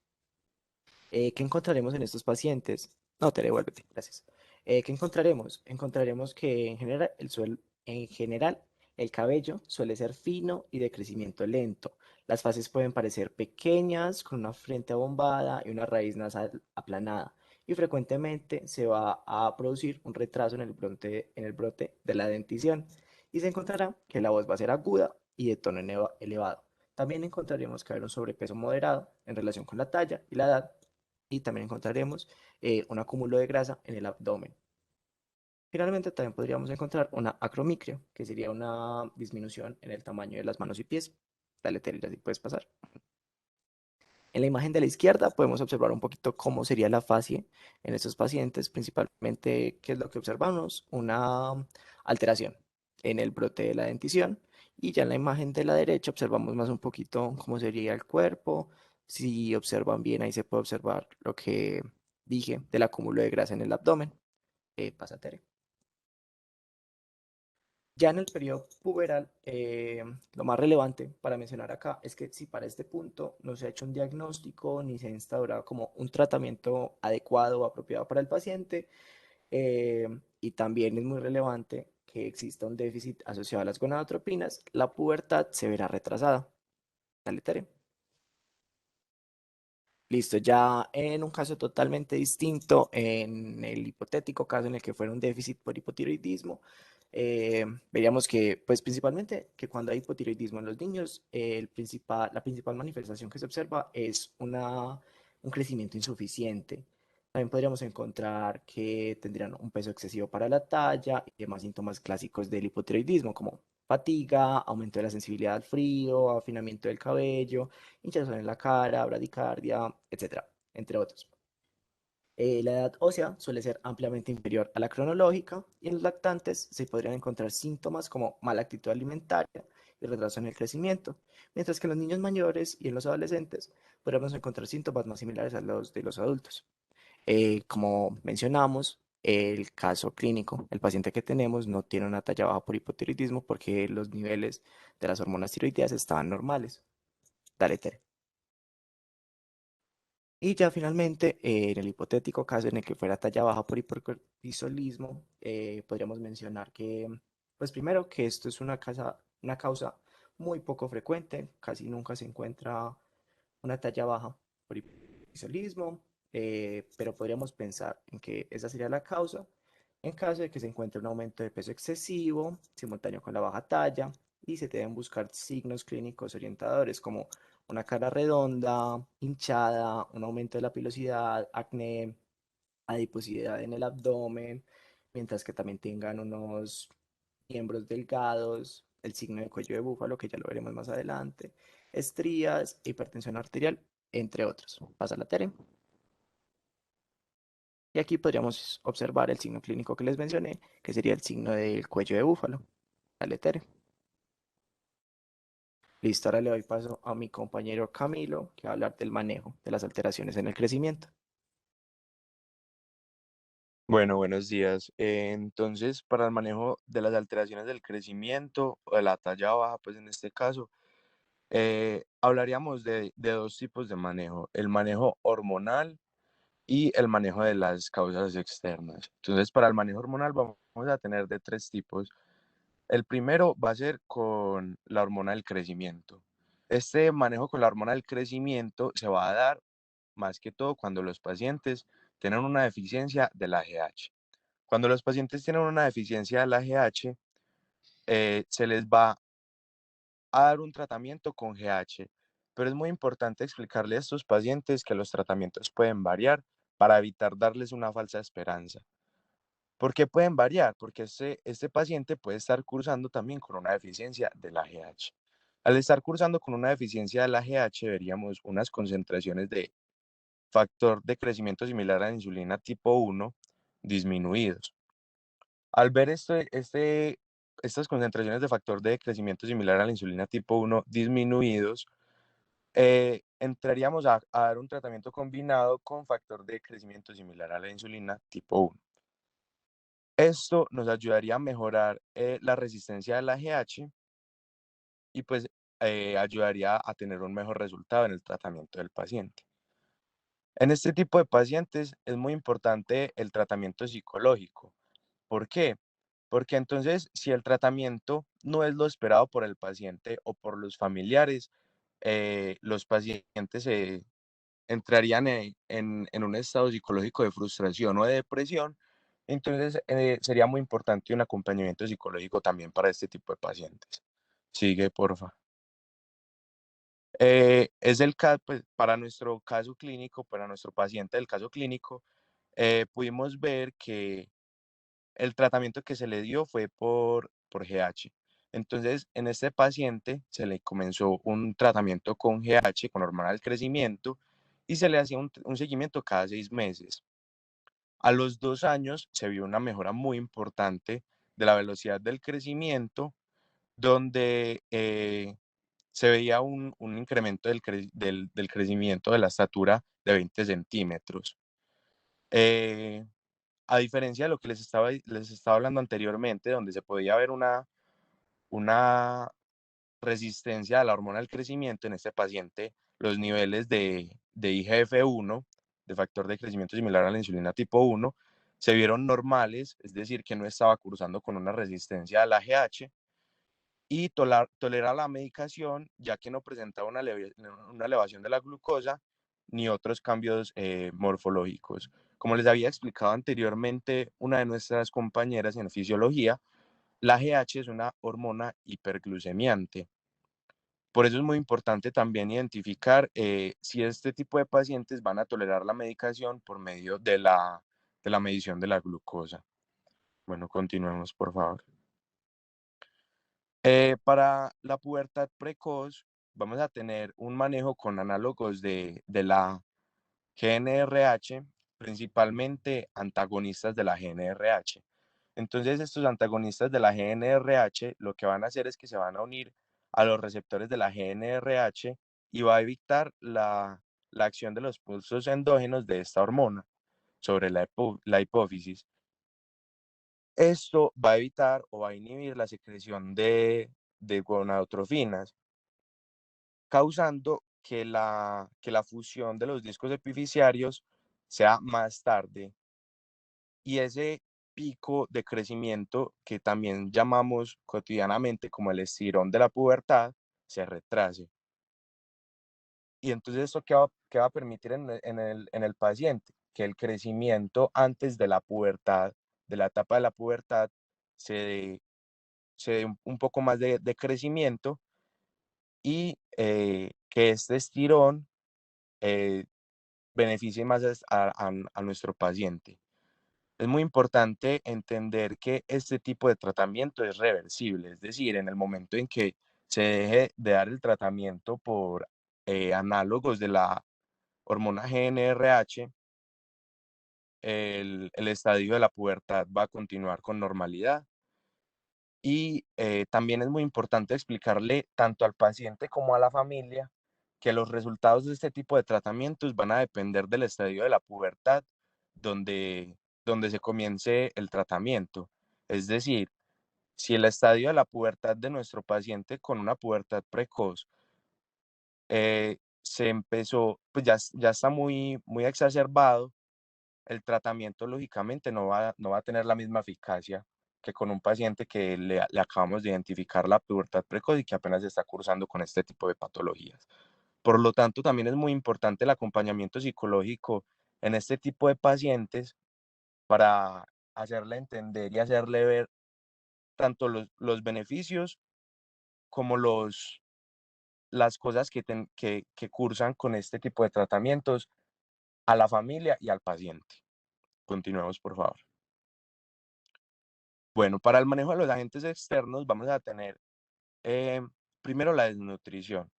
¿Qué encontraremos en estos pacientes? No, te devuélvete, gracias. ¿Qué encontraremos? Encontraremos que en general el cabello suele ser fino y de crecimiento lento. Las fases pueden parecer pequeñas, con una frente abombada y una raíz nasal aplanada. Y frecuentemente se va a producir un retraso en el brote de la dentición. Y se encontrará que la voz va a ser aguda y de tono elevado. También encontraremos que hay un sobrepeso moderado en relación con la talla y la edad y también encontraremos un acúmulo de grasa en el abdomen. Finalmente, también podríamos encontrar una acromicria, que sería una disminución en el tamaño de las manos y pies. Dale, Teresa, si puedes pasar. En la imagen de la izquierda podemos observar un poquito cómo sería la fascia en estos pacientes, principalmente, ¿qué es lo que observamos? Una alteración en el brote de la dentición. Y ya en la imagen de la derecha observamos más un poquito cómo sería el cuerpo. Si observan bien, ahí se puede observar lo que dije del acúmulo de grasa en el abdomen. Pasa, Tere. Ya en el periodo puberal, lo más relevante para mencionar acá es que si para este punto no se ha hecho un diagnóstico ni se ha instaurado como un tratamiento adecuado o apropiado para el paciente, y también es muy relevante que exista un déficit asociado a las gonadotropinas, la pubertad se verá retrasada. Dale, Tere. Listo, ya en un caso totalmente distinto, en el hipotético caso en el que fuera un déficit por hipotiroidismo, veríamos que, pues principalmente, que cuando hay hipotiroidismo en los niños, la principal manifestación que se observa es un crecimiento insuficiente. También podríamos encontrar que tendrían un peso excesivo para la talla y demás síntomas clásicos del hipotiroidismo, como fatiga, aumento de la sensibilidad al frío, afinamiento del cabello, hinchazón en la cara, bradicardia, etcétera, entre otros. La edad ósea suele ser ampliamente inferior a la cronológica y en los lactantes se podrían encontrar síntomas como mala actitud alimentaria y retraso en el crecimiento, mientras que en los niños mayores y en los adolescentes podemos encontrar síntomas más similares a los de los adultos. Como mencionamos, el caso clínico, el paciente que tenemos no tiene una talla baja por hipotiroidismo porque los niveles de las hormonas tiroideas estaban normales. Dale, Tere. Y ya finalmente, en el hipotético caso en el que fuera talla baja por hipercortisolismo, podríamos mencionar que, pues primero, que esto es una causa muy poco frecuente, casi nunca se encuentra una talla baja por hipercortisolismo, pero podríamos pensar en que esa sería la causa en caso de que se encuentre un aumento de peso excesivo, simultáneo con la baja talla, y se deben buscar signos clínicos orientadores como una cara redonda, hinchada, un aumento de la pilosidad, acné, adiposidad en el abdomen, mientras que también tengan unos miembros delgados, el signo de cuello de búfalo, que ya lo veremos más adelante, estrías, hipertensión arterial, entre otros. Pasa la Tere. Y aquí podríamos observar el signo clínico que les mencioné, que sería el signo del cuello de búfalo. Dale, Tere. Listo, ahora le doy paso a mi compañero Camilo, que va a hablar del manejo de las alteraciones en el crecimiento. Bueno, buenos días. Entonces, para el manejo de las alteraciones del crecimiento o de la talla baja, pues en este caso, hablaríamos de dos tipos de manejo, el manejo hormonal y el manejo de las causas externas. Entonces, para el manejo hormonal vamos a tener de tres tipos. El primero va a ser con la hormona del crecimiento. Este manejo con la hormona del crecimiento se va a dar más que todo cuando los pacientes tienen una deficiencia del AGH. Cuando los pacientes tienen una deficiencia del AGH, se les va a dar un tratamiento con GH, pero es muy importante explicarle a estos pacientes que los tratamientos pueden variar para evitar darles una falsa esperanza. ¿Por qué pueden variar? Porque este paciente puede estar cursando también con una deficiencia del AGH. Al estar cursando con una deficiencia del AGH, veríamos unas concentraciones de factor de crecimiento similar a la insulina tipo 1 disminuidos. Al ver estas concentraciones de factor de crecimiento similar a la insulina tipo 1 disminuidos, entraríamos a dar un tratamiento combinado con factor de crecimiento similar a la insulina tipo 1. Esto nos ayudaría a mejorar la resistencia del AGH y pues ayudaría a tener un mejor resultado en el tratamiento del paciente. En este tipo de pacientes es muy importante el tratamiento psicológico. ¿Por qué? Porque entonces, si el tratamiento no es lo esperado por el paciente o por los familiares, los pacientes entrarían en un estado psicológico de frustración o de depresión. Entonces, sería muy importante un acompañamiento psicológico también para este tipo de pacientes. Sigue, porfa. Pues, para nuestro caso clínico, para nuestro paciente del caso clínico, pudimos ver que el tratamiento que se le dio fue por GH. Entonces, en este paciente se le comenzó un tratamiento con GH, con hormona del crecimiento, y se le hacía un seguimiento cada 6 meses. A los 2 años se vio una mejora muy importante de la velocidad del crecimiento, donde se veía un incremento del crecimiento de la estatura de 20 centímetros. Eh, a diferencia de lo que les estaba hablando anteriormente, donde se podía ver una resistencia a la hormona del crecimiento, en este paciente los niveles de IGF-1, de factor de crecimiento similar a la insulina tipo 1, se vieron normales, es decir, que no estaba cursando con una resistencia al AGH y tolera la medicación, ya que no presentaba una elevación de la glucosa ni otros cambios morfológicos. Como les había explicado anteriormente, una de nuestras compañeras en fisiología, la GH es una hormona hiperglucemiante. Por eso es muy importante también identificar si este tipo de pacientes van a tolerar la medicación por medio de la medición de la glucosa. Bueno, continuemos, por favor. Para la pubertad precoz, vamos a tener un manejo con análogos de la GNRH, principalmente antagonistas de la GNRH. Entonces, estos antagonistas de la GNRH lo que van a hacer es que se van a unir a los receptores de la GNRH y va a evitar la acción de los pulsos endógenos de esta hormona sobre la hipófisis. Esto va a evitar o va a inhibir la secreción de gonadotrofinas, causando que la fusión de los discos epifisiarios sea más tarde y ese pico de crecimiento que también llamamos cotidianamente como el estirón de la pubertad se retrase. Y entonces esto qué va a permitir en el paciente, que el crecimiento antes de la pubertad, de la etapa de la pubertad, se dé un poco más de crecimiento y que este estirón beneficie más a nuestro paciente. Es muy importante entender que este tipo de tratamiento es reversible, es decir, en el momento en que se deje de dar el tratamiento por análogos de la hormona GNRH, el estadio de la pubertad va a continuar con normalidad. Y también es muy importante explicarle tanto al paciente como a la familia que los resultados de este tipo de tratamientos van a depender del estadio de la pubertad donde se comience el tratamiento. Es decir, si el estadio de la pubertad de nuestro paciente con una pubertad precoz se empezó, pues ya está muy exacerbado, el tratamiento lógicamente no va a tener la misma eficacia que con un paciente que le acabamos de identificar la pubertad precoz y que apenas está cursando con este tipo de patologías. Por lo tanto, también es muy importante el acompañamiento psicológico en este tipo de pacientes para hacerle entender y hacerle ver tanto los beneficios como las cosas que cursan con este tipo de tratamientos a la familia y al paciente. Continuemos, por favor. Bueno, para el manejo de los agentes externos vamos a tener primero la desnutrición.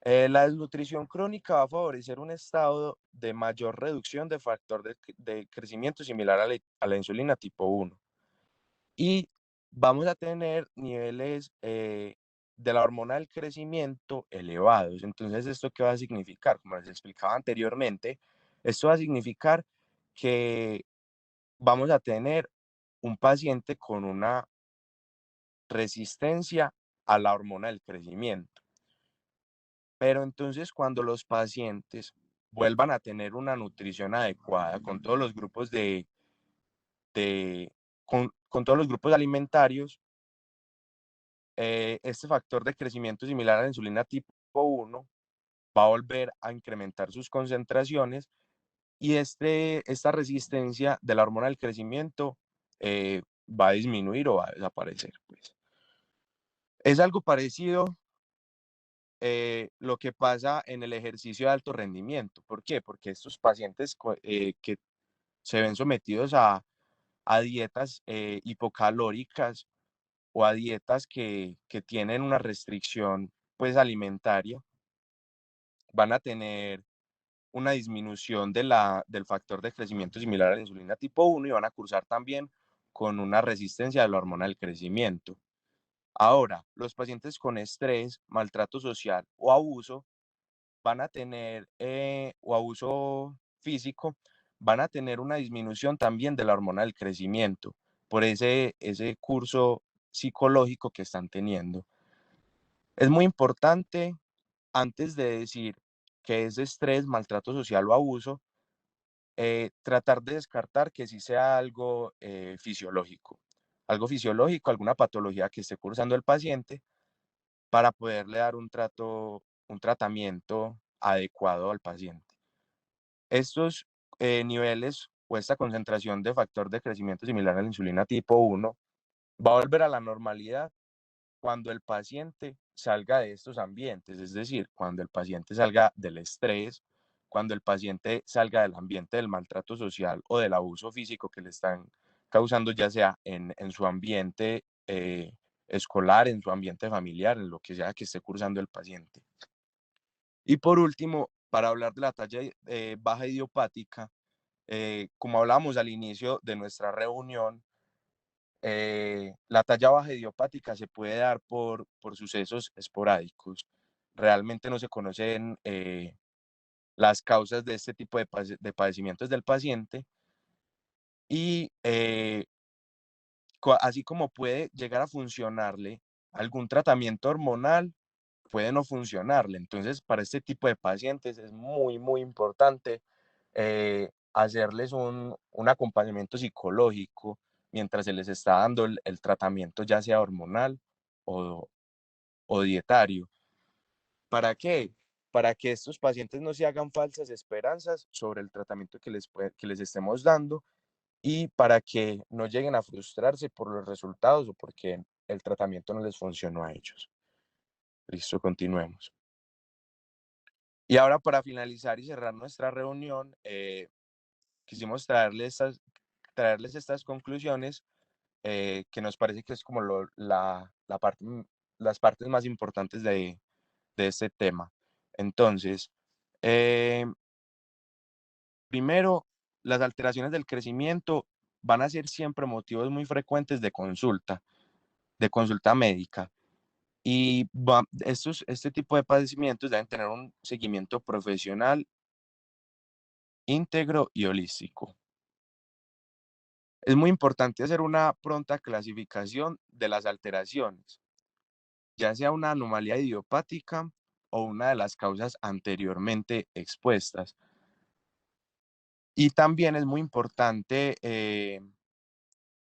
La desnutrición crónica va a favorecer un estado de mayor reducción de factor de crecimiento similar a la insulina tipo 1. Y vamos a tener niveles de la hormona del crecimiento elevados. Entonces, ¿esto qué va a significar? Como les explicaba anteriormente, esto va a significar que vamos a tener un paciente con una resistencia a la hormona del crecimiento. Pero entonces cuando los pacientes vuelvan a tener una nutrición adecuada con todos los grupos de con todos los grupos alimentarios, este factor de crecimiento similar a la insulina tipo 1 va a volver a incrementar sus concentraciones y esta resistencia de la hormona del crecimiento va a disminuir o va a desaparecer. Pues. Es algo parecido lo que pasa en el ejercicio de alto rendimiento. ¿Por qué? Porque estos pacientes que se ven sometidos a dietas hipocalóricas o a dietas que tienen una restricción pues alimentaria, van a tener una disminución del factor de crecimiento similar a la insulina tipo 1 y van a cursar también con una resistencia de la hormona del crecimiento. Ahora, los pacientes con estrés, maltrato social o abuso van a tener, o abuso físico, van a tener una disminución también de la hormona del crecimiento por ese curso psicológico que están teniendo. Es muy importante, antes de decir que es estrés, maltrato social o abuso, tratar de descartar que sí sea algo fisiológico, alguna patología que esté cursando el paciente para poderle dar un tratamiento adecuado al paciente. Estos niveles o esta concentración de factor de crecimiento similar a la insulina tipo 1 va a volver a la normalidad cuando el paciente salga de estos ambientes, es decir, cuando el paciente salga del estrés, cuando el paciente salga del ambiente del maltrato social o del abuso físico que le están causando, ya sea en su ambiente escolar, en su ambiente familiar, en lo que sea que esté cursando el paciente. Y por último, para hablar de la talla baja idiopática, como hablábamos al inicio de nuestra reunión, la talla baja idiopática se puede dar por sucesos esporádicos. Realmente no se conocen las causas de este tipo de padecimientos del paciente y así como puede llegar a funcionarle algún tratamiento hormonal, puede no funcionarle. Entonces, para este tipo de pacientes es muy, muy importante hacerles un acompañamiento psicológico mientras se les está dando el tratamiento, ya sea hormonal o, o dietario. ¿Para qué? Para que estos pacientes no se hagan falsas esperanzas sobre el tratamiento que les estemos dando y para que no lleguen a frustrarse por los resultados o porque el tratamiento no les funcionó a ellos. Listo, continuemos. Y ahora para finalizar y cerrar nuestra reunión, quisimos traerles estas conclusiones que nos parece que es como las partes más importantes de este tema. Entonces, primero, las alteraciones del crecimiento van a ser siempre motivos muy frecuentes de consulta médica. Y este tipo de padecimientos deben tener un seguimiento profesional, íntegro y holístico. Es muy importante hacer una pronta clasificación de las alteraciones, ya sea una anomalía idiopática o una de las causas anteriormente expuestas. Y también es muy importante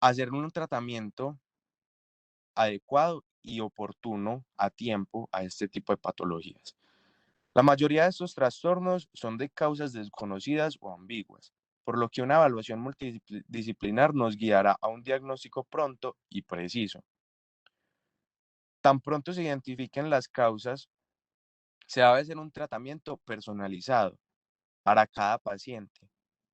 hacer un tratamiento adecuado y oportuno a tiempo a este tipo de patologías. La mayoría de estos trastornos son de causas desconocidas o ambiguas, por lo que una evaluación multidisciplinar nos guiará a un diagnóstico pronto y preciso. Tan pronto se identifiquen las causas, se debe hacer un tratamiento personalizado para cada paciente.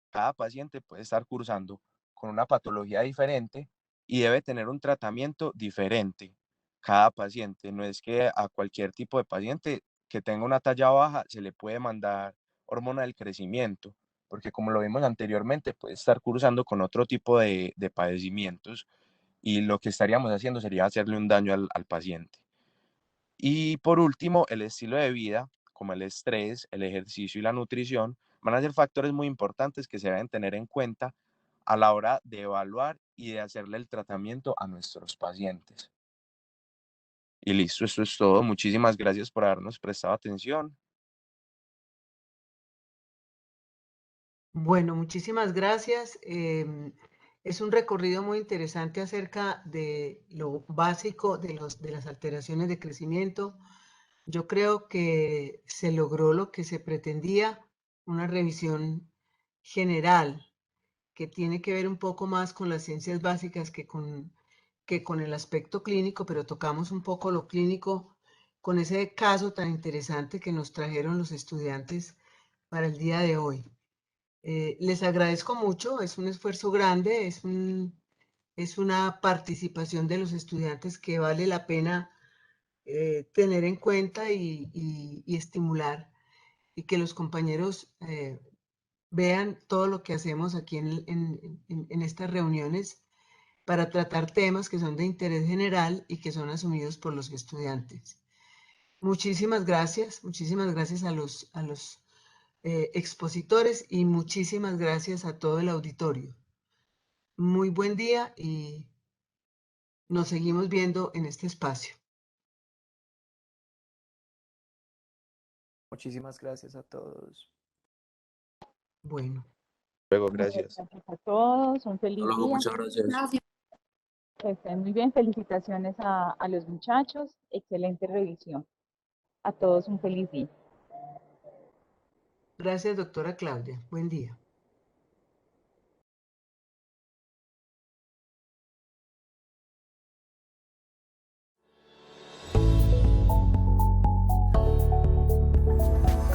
Cada paciente puede estar cursando con una patología diferente y debe tener un tratamiento diferente. Cada paciente, no es que a cualquier tipo de paciente que tenga una talla baja se le puede mandar hormona del crecimiento, porque como lo vimos anteriormente, puede estar cursando con otro tipo de padecimientos y lo que estaríamos haciendo sería hacerle un daño al paciente. Y por último, el estilo de vida, como el estrés, el ejercicio y la nutrición, van a ser factores muy importantes que se deben tener en cuenta a la hora de evaluar y de hacerle el tratamiento a nuestros pacientes. Y listo, esto es todo. Muchísimas gracias por habernos prestado atención. Bueno, muchísimas gracias. Es un recorrido muy interesante acerca de lo básico de las alteraciones de crecimiento. Yo creo que se logró lo que se pretendía, una revisión general que tiene que ver un poco más con las ciencias básicas que con el aspecto clínico, pero tocamos un poco lo clínico con ese caso tan interesante que nos trajeron los estudiantes para el día de hoy. Les agradezco mucho, es un esfuerzo grande, es una participación de los estudiantes que vale la pena tener en cuenta y estimular, y que los compañeros vean todo lo que hacemos aquí en estas reuniones para tratar temas que son de interés general y que son asumidos por los estudiantes. Muchísimas gracias a los expositores y muchísimas gracias a todo el auditorio. Muy buen día y nos seguimos viendo en este espacio. Muchísimas gracias a todos. Bueno. Luego, Muchas gracias. gracias a todos, un Hasta feliz luego, día. muchas gracias. Gracias. Que estén muy bien, felicitaciones a los muchachos, excelente revisión. A todos un feliz día. Gracias, doctora Claudia. Buen día.